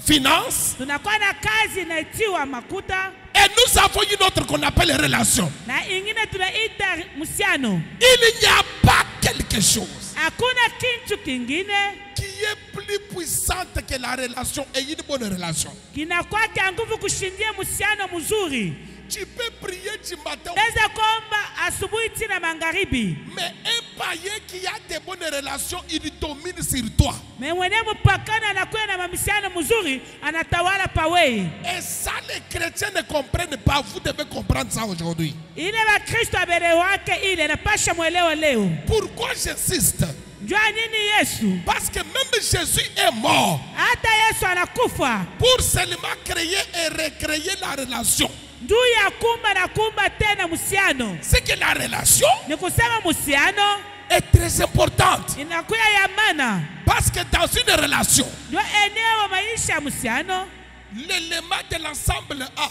finance. Tunakuwa na kazi inaitiwa makuta. Et nous avons une autre qu'on appelle relation. Na ingine tunaita musiano. Il n'y a pas quelque chose Hakuna kitu kingine qui est plus puissante que la relation et une bonne relation. kinakuwa kia nguvu kushindia musiano mzuri. Tu peux prier du matin, Naweza kuomba asubuhi tina magharibi. mais un païen qui a des bonnes relations, il domine sur toi. Mais mwenye mpakana anakuwa na mamissiano mzuri anatawala pawei. Et ça, les chrétiens ne comprennent pas. Vous devez comprendre ça aujourd'hui. Ile wa Kristo abelewake ile napasha mwelewa leo. Pourquoi j'insiste? Njua nini Yesu? Parce que même Jésus est mort Hata Yesu anakufa. pour seulement créer et recréer la relation. Njuu ya kumba na kumba tena musiano. C'est que la relation Ni kusema musiano est très importante. inakuwa ya maana. Parce que dans une relation, Njua eneo maisha ya musiano. l'élément de l'ensemble A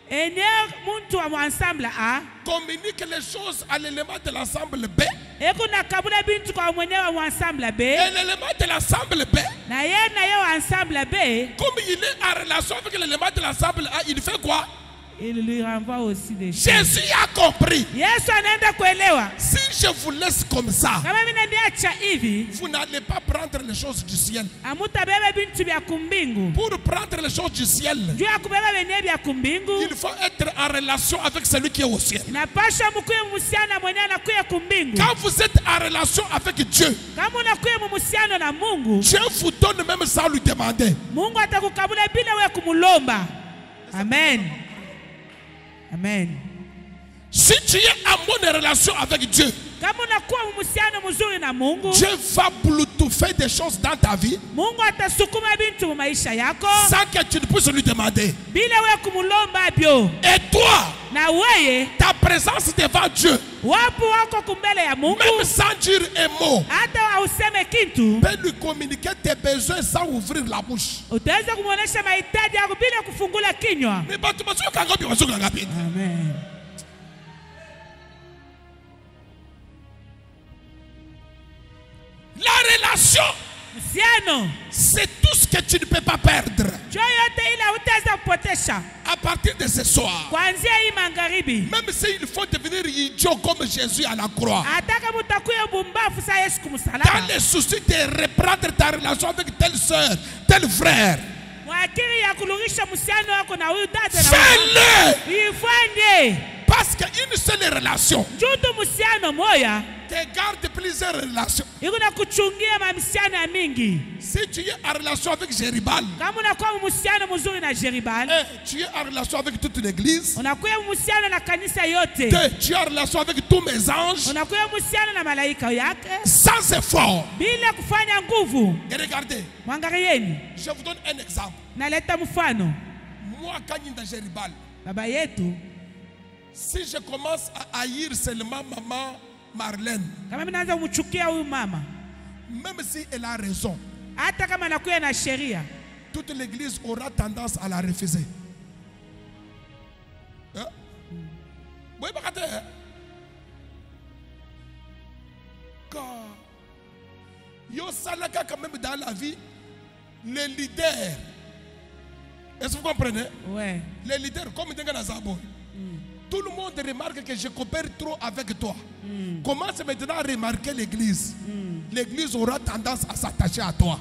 Eneo muntu wa ensemble A. communique les choses à l'élément de l'ensemble B. Eku na kabula bintu kwa mwenyewe wa ensemble B. Et l'élément de l'ensemble B, Na ye wa ensemble B. comme il est en relation avec l'élément de l'ensemble A, il fait quoi? Il lui renvoie aussi des choses. Jésus a compris. Yesu anaenda kuelewa. Si je vous laisse comme ça, Kama mimi niacha hivi, vous n'allez pas prendre les choses du ciel. amutabeba bintu bya kumbingu. Pour prendre les choses du ciel, Juu ya kubeba benye bya kumbingu, il faut être en relation avec celui qui est au ciel. napasha mkuye musiana mwenye anakuya kumbingu. Quand vous êtes en relation avec Dieu, Kama unakuya musiano na Mungu, Dieu vous donne même sans lui demander. Mungu atakukabula bila wewe kumulomba. Amen. Amen. Si tu es en bonne relation avec Dieu, Kama unakuwa musiano mzuri na Mungu, Dieu va bluetoother des choses dans ta vie Mungu atasukuma bintu mu maisha yako sans que tu ne puisses lui demander. bila wewe kumulomba byo. Et toi, Na wewe ta présence devant Dieu, wapo wako kumbele ya Mungu, même sans dire un mot, hata useme kitu, peut lui communiquer tes besoins sans ouvrir la bouche. utaweza kumuonesha mahitaji yako bila kufungula kinywa. Mais pas tout le monde. Amen. La relation, Musiano, c'est tout ce que tu ne peux pas perdre. jua yote ile utaweza kupotesha À partir de ce soir, kuanzia hii magharibi. même s'il faut devenir idiot comme Jésus à la croix, Hata kama utakuwa bumbafu saa Yesu dans kumsalaba, les soucis de reprendre ta relation avec telle soeur, tel frère, mwakili ya kulurisha musiano wako na huyu dada na fais-le. ifanye Parce qu'une seule relation jutu musiano moya te garde plusieurs relations. iko na kuchungia mamisiano ya mingi. Si tu es en relation avec Jéribal, Kama unakuwa musiano mzuri na Jeribal, tu es en relation avec toute l'église, unakuwa musiano na kanisa yote, tu es en relation avec tous mes anges, unakuwa musiano na malaika yake sans effort. bila kufanya nguvu. Et regardez, Mwangalieni, je vous donne un exemple. naleta mfano. Moi, quand il est Jéribal, Baba yetu, si je commence à haïr seulement maman Marlène, kama mimi naanza kumchukia huyu mama, même si elle a raison, hata kama anakuwa na sheria, toute l'église aura tendance à la refuser. Hein? Oui, regardez. Quand Yosalaka, quand même dans la vie, les leaders, est-ce que vous comprenez? ouais, Les leaders, comme Dengana Zabo, tout le monde remarque que je coopère trop avec toi. Commence maintenant à remarquer l'église. L'église aura tendance à s'attacher à toi.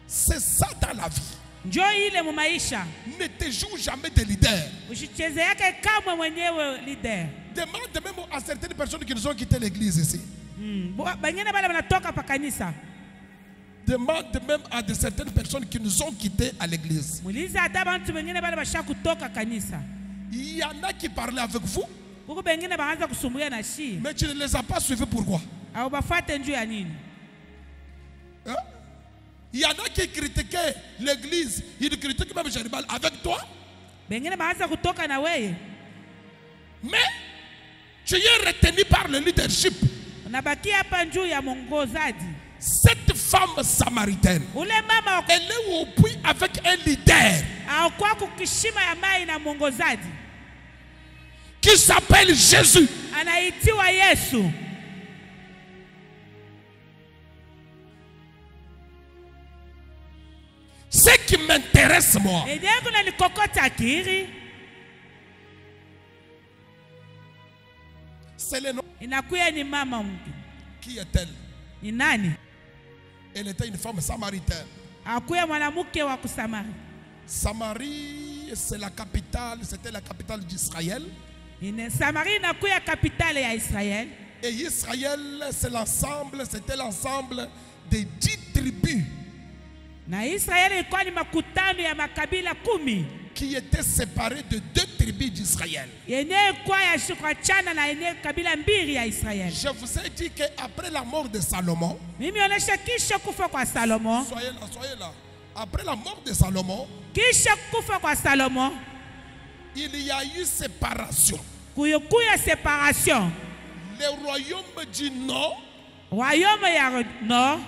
C'est ça dans la vie. njoo ile mu maisha. Ne te joue jamais de leader. Usicheze yake kama mwenyewe leader. Demande même à certaines personnes qui nous ont quitté l'église ici. Banyene bale banatoka pa kanisa. Demande même à de certaines personnes qui nous ont quittés à l'église. Muuliza hata bantu bengine bale basha kutoka kanisa. Il y en a qui parlaient avec vous, Kuko bengine baanza kusumbulia na shi. mais tu ne les as pas suivis. Pourquoi? Au bafuate njuu ya nini? Hein? Il y en a qui critiquaient l'église. Ils critiquent même Jéribal avec toi. Bengine baanza kutoka na weye. Mais tu es retenu par le leadership. Unabaki hapa njuu ya mwongozaji. Cette femme samaritaine, Ule mama elle est au puits avec un leader kwa kukishima ya mai na mwongozaji. qui s'appelle Jésus. Anaitiwa Yesu. Caresse-moi. enyewe kunanikokota kiri. C'est le nom. Inakuya ni mama mtu. Qui est-elle? Ni nani? Elle était une femme samaritaine. Akuya mwanamke wa Kusamari. Samarie, c'est la capitale, c'était la capitale d'Israël. Samarie inakuya kapitale ya Israel. Et Israël, c'était l'ensemble des 10 tribus Na Israeli ilikuwa ni makutano ya makabila 10 qui étaient séparées de 2 tribus d'Israël. yenye kwa ya shukrachana na yenye kabila 2 ya Israeli. Je vous ai dit qu'après la mort de Salomon, Mimi onesha kisha kufa kwa Salomo. soyez là. Après la mort de Salomon, Kisha kufa kwa Salomo, il y a eu séparation. kuya séparation. Le royaume du Nord, Royaume ya Nord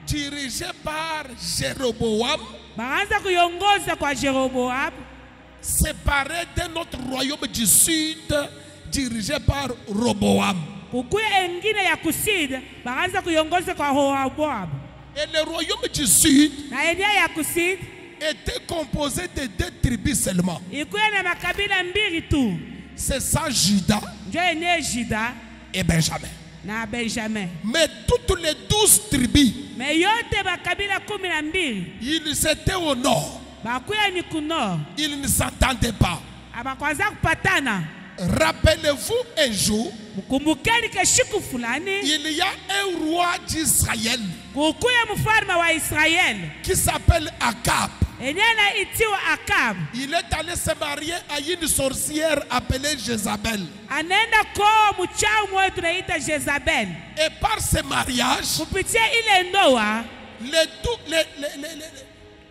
dirigé par Jéroboam, baanza kuyongoza kwa Jeroboam, séparé d'un autre royaume du Sud, dirigé par Roboam. kukuya engine ya kusini baanza kuyongoza kwa Rehoboam. Et le royaume du Sud Na yenye ya kusini était composé de 2 tribus seulement. ikuya na makabila 2 tu. C'est ça, Juda Njo yenye Juda et Benjamin. na Benjamin. Mais toutes les 12 tribus, Me yote makabila 12 ils étaient au nord. bakuya ni kuno Ils ne s'entendaient pas. abakwanza kupatana. Rappelez-vous un jour, Mkumbukeni ke siku fulani il y a un roi d'Israël kukuya mfalme wa Israeli qui s'appelle Akab. enye na itiwa Akab. Il est allé se marier à une sorcière appelée Jézabel. Anaenda kwa mchawi mmoja tunaita Jezabel. Et par ce mariage, Kupitia ile ndoa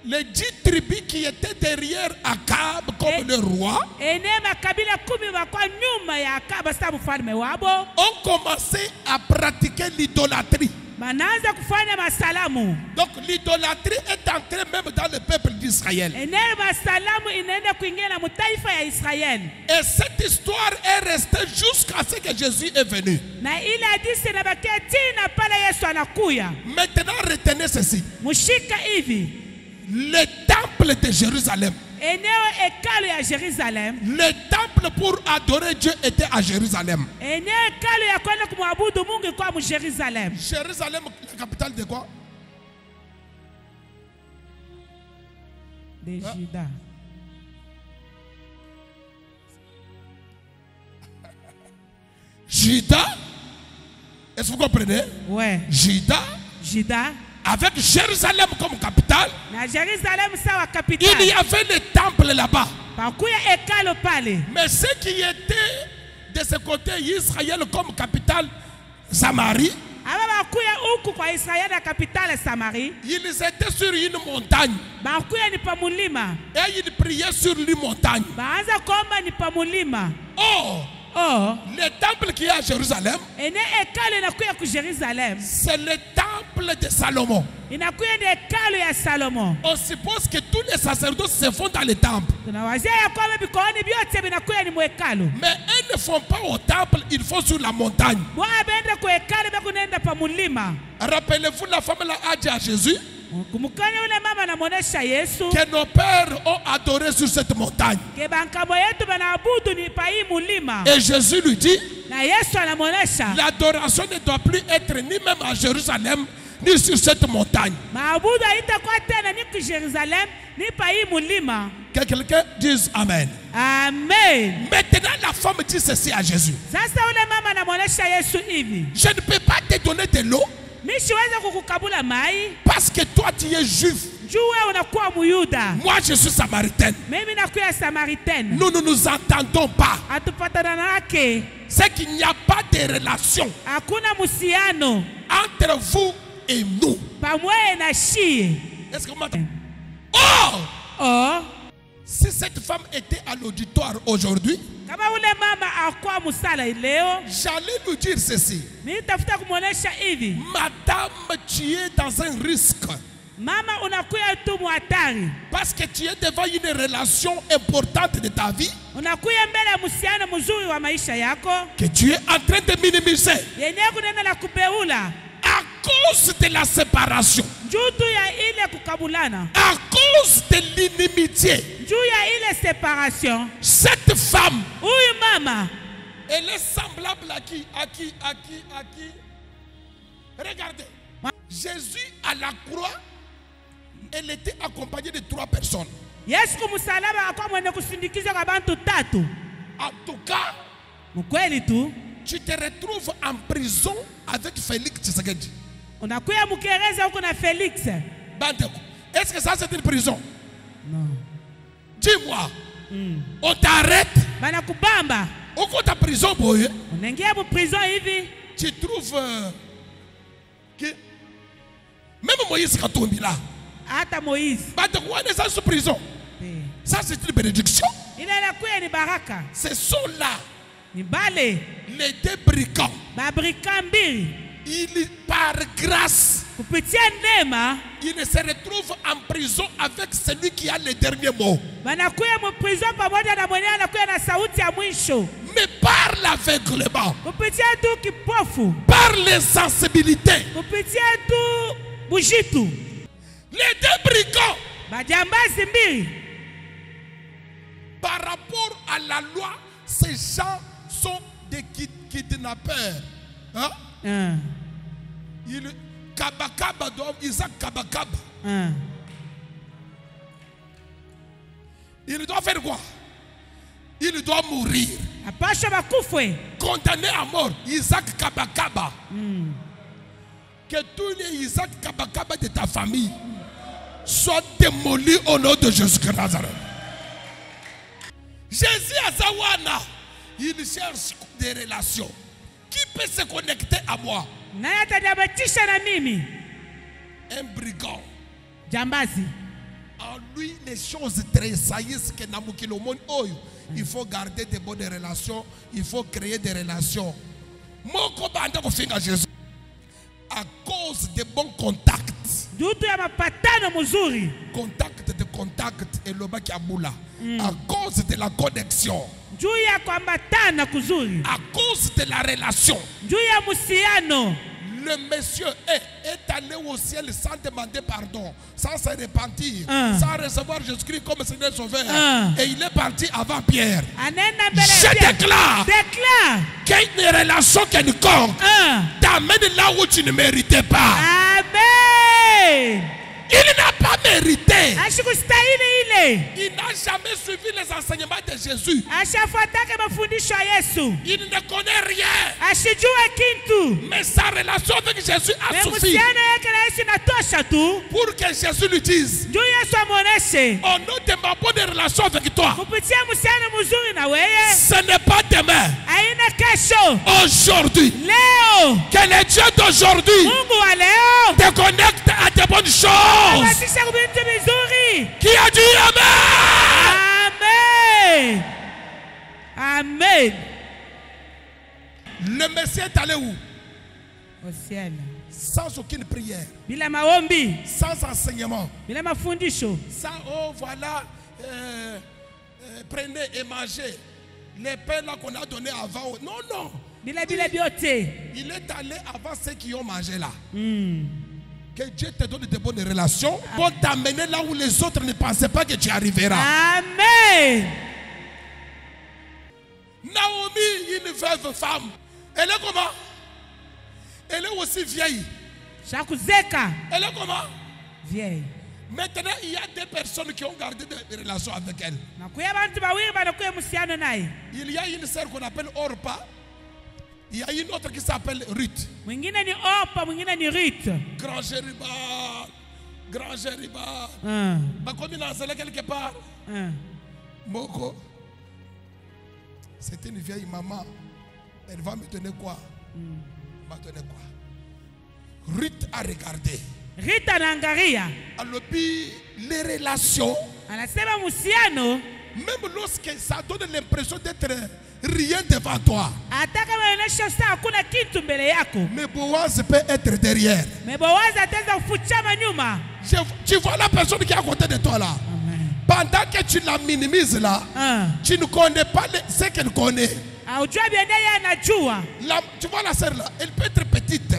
les 10 tribus qui étaient derrière Akab comme le roi ene makabila 10 bakwa nyuma ya Akab sa mfalme wabo ont commencé à pratiquer l'idolâtrie. banaanza kufanya masalamu. Donc l'idolâtrie est entrée même dans le peuple d'Israël. Ene masalamu inaenda kuingia na mtaifa ya Israeli. Et cette histoire est restée jusqu'à ce que Jésus est venu. Na ile hadithi inabakia tina pale Yesu anakuya. Maintenant retenez ceci. Mushika hivi Le temple de Jérusalem. eneo hekalu ya Jerusalem. Le temple pour adorer Dieu était à Jérusalem. Eneo hekalu ya kwenda kumwabudu Mungu kwa mu Jerusalem. Jérusalem, la capitale de quoi? De Juda. Juda. Est-ce que vous comprenez? Ouais. Juda, Juda. avec Jérusalem comme capitale, Na Jerusalem sawa il kapitali. y avait le temple là-bas. Pakuya hekalu pale. Mais ce qui était de ce côté Israël comme capitale, Samarie, Aba bakuya huku kwa Israeli na kapitali Samarie. ils étaient sur une montagne. Bakuya ni pa mulima. Et ils priaient sur une montagne. Baanza kuomba ni pa mulima. Or, Oh, le temple qui est à Jérusalem, ene hekalu inakuya ku Jerusalem. c'est le temple de Salomon. Inakuya ni hekalu ya Salomo. On suppose que tous les sacerdotes se font dans le temple. Tunawazia ya kwamba bikooni vyote vinakuya ni mwekalu. Mais elles ne font pas au temple, ils font sur la montagne. Bwa bende ku hekalu bekunenda pa mulima. Rappelez-vous, la femme là a dit à Jésus Kumukanya ule mama anamuonesha Yesu que nos pères ont adoré sur cette montagne. ke bankamo yetu banaabudu ni pa hii mulima. Et Jésus lui dit, Na Yesu anamuonesha l'adoration ne doit plus être ni même à Jérusalem, ni sur cette montagne. maabudu haitakuwa tena ni ku Jerusalem ni pa hii mulima. Que quelqu'un dise Amen. Amen. Maintenant, la femme dit ceci à Jésus. Sasa ule mama anamuonesha Yesu hivi, Je ne peux pas te donner de l'eau mimi siwezi kukukabula mai parce que toi tu es juif. juu wewe unakuwa Muyuda, Moi je suis samaritaine. mimi nakuya Samaritaine. Nous ne nous entendons pas. Hatupatana nake, C'est qu'il n'y a pas de relation hakuna musiano entre vous et nous. pamwe na shie. Est-ce que vous m'entendez? Oh! Oh, Si cette femme était à l'auditoire aujourd'hui, kama ule mama akuwa musala leo, j'allais lui dire ceci. mimi tafuta kumuonesha hivi, Madame, tu es dans un risque. mama unakuya tu muhatari, Parce que tu es devant une relation importante de ta vie unakuya mbele ya musiano mzuri wa maisha yako que tu es en train de minimiser yenyewe kunena la kubeula à cause de la séparation. njutu ya ile kukabulana, à cause de l'inimitié, juu ya ile séparation, cette femme, huyu mama elle est semblable à qui? Regardez, Jésus à la croix, elle était accompagnée de 3 personnes. Yesu kumusalaba akawa mwenye kusindikizwa kwa bantu 3. En tout cas, Mkweli tu tu te retrouves en prison avec Félix Tshisekedi. unakuya Mukereza huko na Felix. Bandeko, est-ce que ça c'est une prison? Non. Dis-moi, on t'arrête, Bana kubamba, on compte ta prison, boy. unaingia mu prison hivi. Tu trouves que même Moïse Katumbi là, Hata Moïse. bandeko, on est sous prison. Ça c'est une bénédiction. Ile inakuya ni baraka. Ce sont là Ni bale les 2 brigands. babrika mbili. Ils, par grâce, Kupitia neema ils se retrouvent en prison avec celui qui a le dernier mot. banakuya mu prison pamoja na mwenye anakuya na sauti ya mwisho. Mais par l'aveuglement, Kupitia tu kipofu, par l'insensibilité, kupitia tu bujitu, les 2 brigands, bajambazi mbili. par rapport à la loi, ces gens sont des kidnappeurs. Hein? Kabakaba, Isaac Kabakaba. Il doit faire quoi? Il doit mourir. Apasha bakufwe. Condamné à mort, Isaac Kabakaba. Que tous les Isaac Kabakaba de ta famille soient démolis au nom de Jésus-Christ Nazareth. Jésus Azawana, il cherche des relations. Qui peut se connecter à moi? Naye ataniabatisha na mimi. Un brigand. Jambazi. En lui, les choses tressaillissent que Namuki le monde. Il faut garder de bonnes relations. Il faut créer des relations. Moko banda kufinga Jésus. À cause de bons contacts. Dutu ya mapatano muzuri. Contact de contact et le baki aboula. À cause de la connexion. Juu ya kuambatana kuzuri. À cause de la relation. Juu ya musiano. Le monsieur est allé au ciel sans demander pardon, sans se repentir, sans recevoir Jésus-Christ comme Seigneur Sauveur. Et il est parti avant Pierre. Je déclare qu'une relation quelconque t'amène là où tu ne méritais pas. Amen. Il n'a pas mérité. Il n'a jamais suivi les enseignements de Jésus. Il ne connaît rien. Mais sa relation avec Jésus a suffi pour que Jésus lui dise: au nom de ma bonne relation avec toi, ce n'est pas demain, aujourd'hui. Que le Dieu d'aujourd'hui te connecte à de bonnes choses. Qui a dit Amen? Amen. Amen. Le Messie est allé où? Au ciel. Sans aucune prière. Bila maombi. Sans enseignement. Bila mafundisho. Sans, oh voilà, prenez et mangez. Les pains là qu'on a donné avant. Non, non. Bila bila biote. Il est allé avant ceux qui ont mangé là. Que Dieu te donne de bonnes relations pour t'amener là où les autres ne pensaient pas que tu arriveras. Amen. Naomi, une veuve femme. Elle est comment? Elle est aussi vieille. Shakuzeka. Elle est comment? Vieille. Maintenant, il y a des personnes qui ont gardé des relations avec elle. Il y a une sœur qu'on appelle Orpa. Il y a une autre qui s'appelle Ruth. Grand Jériba. Grand Jériba. Comme il a quelque part. Moko. C'est une vieille maman. Elle va me donner quoi? Elle va me donner quoi? Ruth a regardé. Rita nangaria. Alors puis les relations. Anasema musiano. Même lorsque ça donne l'impression d'être rien devant toi. Mais Boaz peut être derrière. Tu vois la personne qui est à côté de toi là. Pendant que tu la minimises là, tu ne connais pas ce qu'elle connaît. Tu vois la sœur là, elle peut être petite.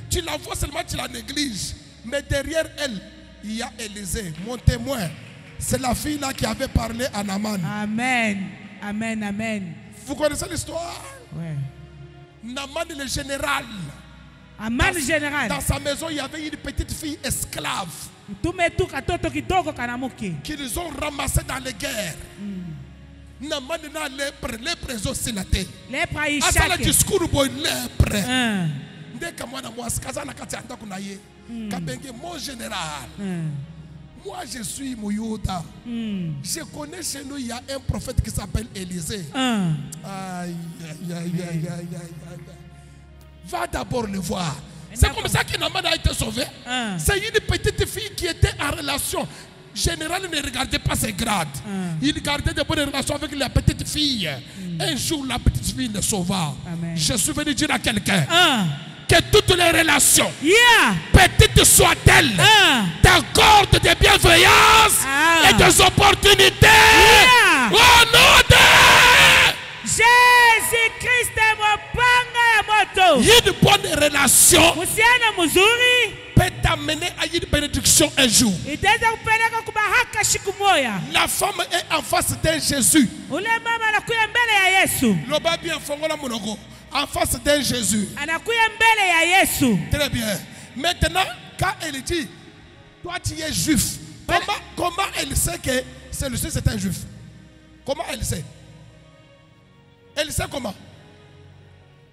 Tu la vois seulement, tu la négliges. Mais derrière elle, il y a Élisée, mon témoin. C'est la fille là qui avait parlé à Naaman. Amen. Amen. Amen. Vous connaissez l'histoire? Ouais. Naaman le général. Aman général. Dans sa maison, il y avait une petite fille esclave qu'ils ont ramassée dans les guerres. Naaman n'a lèpre aussi la tête. Lèpre à la discours boy lèpre. Mon général. Moi je suis Mouyouda. Je connais chez nous, il y a un prophète qui s'appelle Élisée. Aïe. Va d'abord le voir. C'est comme ça que Naaman a été sauvé. C'est une petite fille qui était en relation. Général ne regardait pas ses grades. Il gardait de bonnes relations avec la petite fille. Un jour, la petite fille le sauva. Je suis venu dire à quelqu'un que toutes les relations, petites soient-elles, t'accordent des bienveillances et des opportunités. Au nom de Jésus-Christ, une bonne relation peut t'amener à une bénédiction un jour. La femme est en face d'un Jésus. En face d'un Jésus. Très bien. Maintenant, quand elle dit, toi tu es juif, comment elle sait que celui-ci c'est un juif? Comment elle sait? Elle sait comment?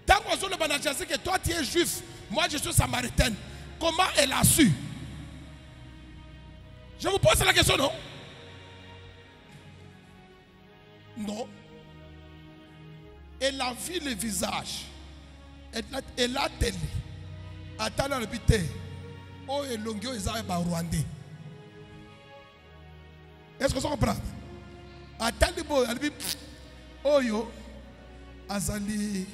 Tant qu'on le manager sait que toi tu es juif, moi je suis samaritaine. Comment elle a su? Je vous pose la question, non? Non. Elle a vu le visage. Elle a télé. Attends le bité. Oh, et l'ongio est un Rwandais. Est-ce que ça comprend? Attends le beau. Elle dit, oh yo, Azali.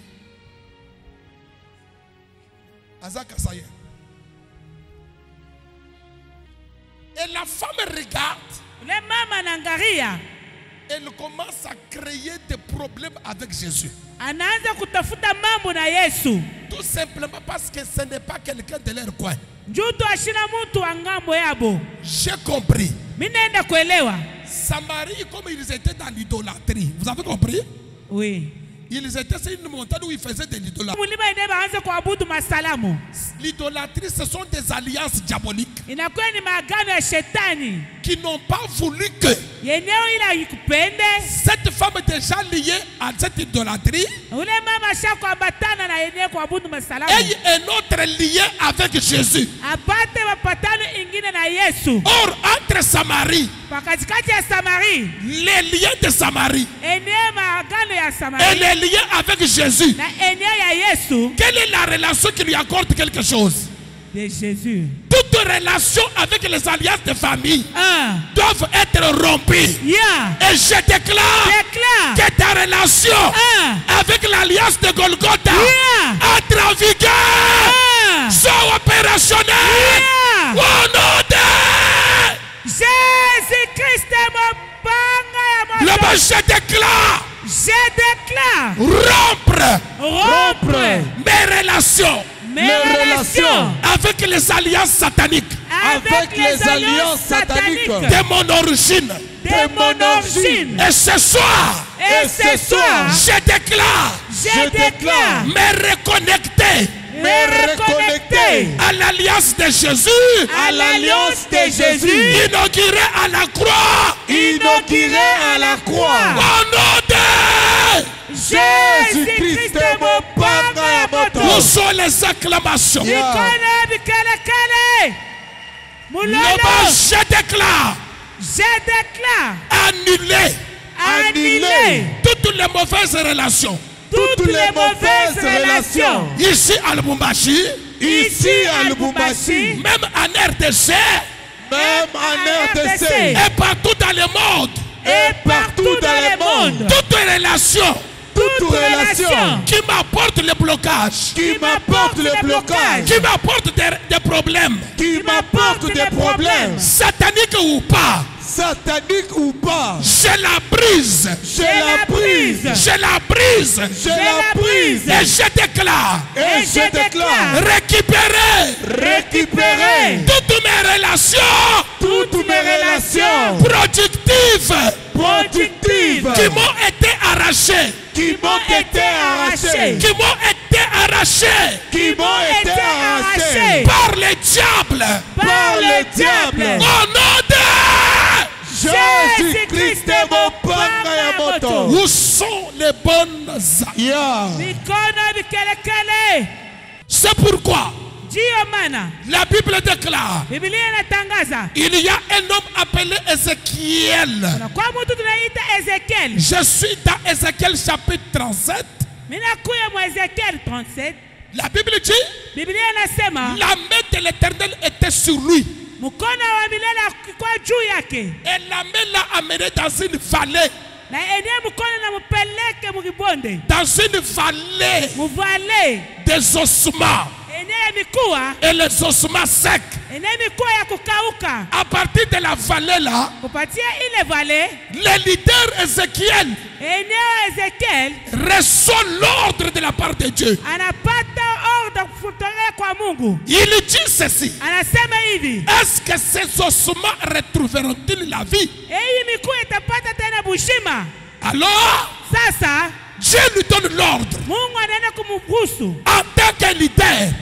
Azaka Saye. Et la femme regarde. Elle commence à créer des problèmes avec Jésus. Tout simplement parce que ce n'est pas quelqu'un de leur coin. J'ai compris. Samarie, comme ils étaient dans l'idolâtrie. Vous avez compris? Oui. Ils étaient sur une montagne où ils faisaient de l'idolâtrie. L'idolâtrie, ce sont des alliances diaboliques qui n'ont pas voulu que cette femme déjà liée à cette idolâtrie ait un autre lien avec Jésus. Or, entre Samarie, les liens de Samarie et les liens avec Jésus, quelle est la relation qui lui accorde quelque chose? De Jésus. Toute relation avec les alliances de famille doivent être rompues. Et je déclare que ta relation avec l'alliance de Golgotha entre en vigueur, soit opérationnelle au nom de Jésus-Christ. Là-bas, je déclare rompre mes relations. Avec les alliances sataniques. Avec les alliances sataniques. De mon origine. Et ce soir. Je déclare. Me reconnecter. À l'alliance de Jésus. Inauguré à la croix. Au nom de Jésus-Christ. Où sont les acclamations? Je déclare. Annuler toutes les mauvaises relations. Ici à Lubumbashi. Même en RDC. Et partout dans le monde. Toute relation toute relation qui m'apporte le blocage, qui m'apporte le blocage, qui m'apporte des problèmes, qui m'apporte des problèmes, sataniques ou pas, satanique ou pas, je la brise, je la brise, je la brise, je la brise, et je déclare, récupérer toutes mes relations productives qui m'ont été arrachées, qui m'ont été arrachées, qui m'ont été arrachées qui m'ont été arrachées par le diable, par le diable. au nom de Jésus-Christ est mon panga ya moto. où sont les bonnes âmes. Yeah. mikono vikelekele. C'est pourquoi Ndiyo maana la Bible déclare Biblia inatangaza il y a un homme appelé Ézéchiel. na kwa mtu tunaita Ezekiel. Je suis dans Ézéchiel chapitre 37. Mimi nakuya mwa Ezekiel 37. La Bible dit Biblia inasema la main de l'Éternel était sur lui. mkono wa milele ulikuwa juu yake. Et la main l'a amené dans une vallée. Na eneo mkono na mpeleke mkibonde. Dans une vallée Muvale. des ossements. Eneo mikuwa. Et les ossements secs. Eneo mikuwa ya kukauka. À partir de la vallée là, Kupatia ile vale. le leader Ézéchiel Eneo Ezekiel reçoit l'ordre de la part de Dieu. anapata ordre kutoka kwa Mungu. Il dit ceci. Anasema hivi. Est-ce que ces ossements retrouveront-ils la vie? Hii mikuwa itapata tena bushima. Alors, Sasa Dieu lui donne l'ordre. Mungu anaenda kumruhusu En tant que leader,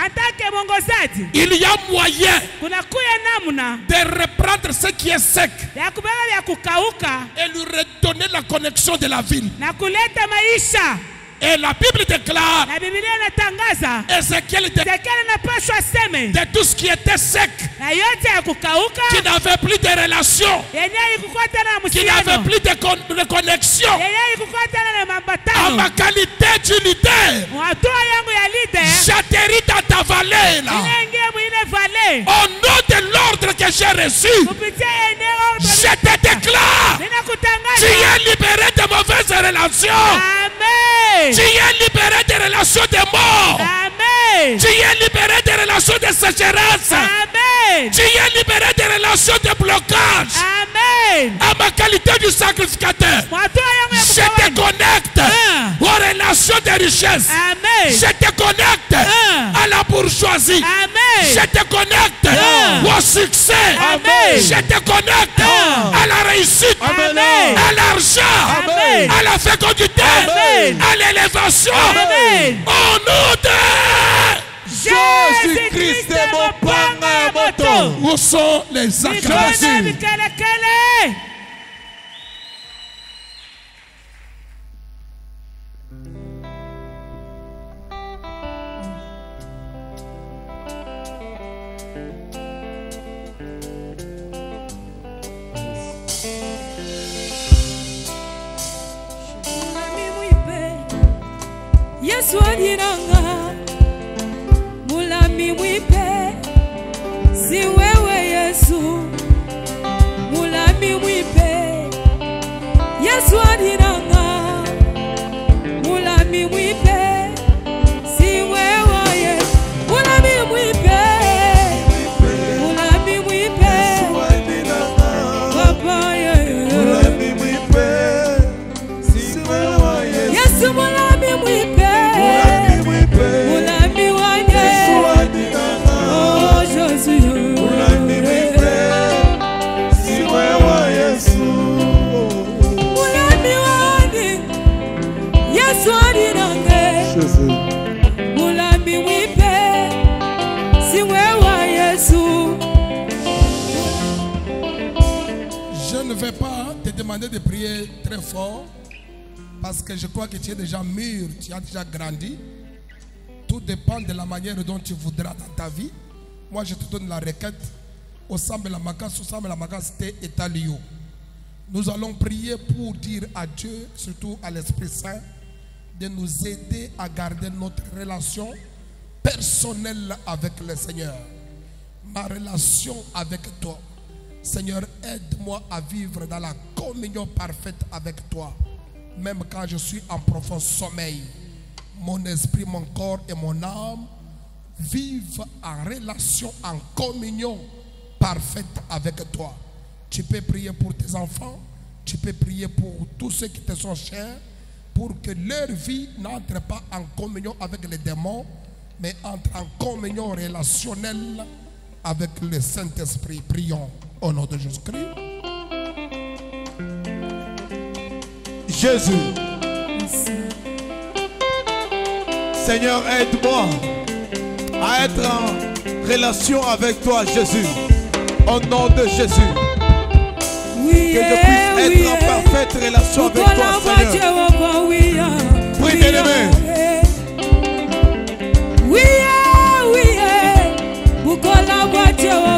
atake mwongozaji. il y a moyen Kuna kuya namna de reprendre ce qui est sec ya kubeba ya kukauka et lui redonner la connexion de la ville. na kuleta maisha. Et la Bible déclare, Na Biblia inatangaza Ézéchiel Ezekiel anapaswa aseme de tout ce qui était sec, na yote ya kukauka qui n'avait plus de relation, yenye ilikuwa tena na qui n'avait msiano plus de connexion. yenye ilikuwa tena na En mambatano. ma qualité de leader, Hatua yangu ya leader j'atterris dans ta vallée là. inaingia mwile vale Au nom de l'ordre que j'ai reçu, kupitia eneo ordre. je te déclare, tu Ninakutangaza. es libéré de mauvaises relations. Amen. Tu es libéré des relations de mort. Amen. Tu es libéré des relations de sécheresse. Amen. Tu es libéré des relations de blocage. Amen. À ma qualité du sacrificateur, Hatua yangu ya je te kukawani. connecte aux relations de richesse. Amen. Je te connecte à la bourgeoisie. Amen. Je te connecte au succès. Amen. Je te connecte à la réussite, Amen. à l'argent, Amen. à la fécondité, Amen. à l'élévation. Amen. Au nom de Jésus-Christ est mon panga ya moto. où sont les actes? Mikono vikelekele. Yesu adiranga mulami mwipe, si wewe Yesu mulami mwipe. Yesu adiranga mulami mwipe, si wewe Yesu mulami mwipe, mulami mwipe. Papa Yesu mulami mwipe, Yesu mulami mwipe. Mulami wange, oh Jésus, mulami wange, Yesu adiranga, mulami wipe, si wewe Yesu. Je ne vais pas te demander de prier très fort parce que je crois que tu es déjà mûr, tu as déjà grandi. Tout dépend de la manière dont tu voudras dans ta vie. Moi, je te donne la requête. Au Sambe la Makas, au Sambe la Makas, t'es étalio. Nous allons prier pour dire à Dieu, surtout à l'Esprit Saint, de nous aider à garder notre relation personnelle avec le Seigneur. Ma relation avec toi. Seigneur, aide-moi à vivre dans la communion parfaite avec toi. même quand je suis en profond sommeil, mon esprit, mon corps et mon âme vivent en relation, en communion parfaite avec toi. Tu peux prier pour tes enfants, tu peux prier pour tous ceux qui te sont chers, pour que leur vie n'entre pas en communion avec les démons, mais entre en communion relationnelle avec le Saint-Esprit. Prions au nom de Jésus-Christ. Jésus. Seigneur, aide-moi à être en relation avec toi, Jésus. Au nom de Jésus. Que je puisse être en parfaite relation avec toi, Seigneur. Prie, bien-aimé. Oui, Bukola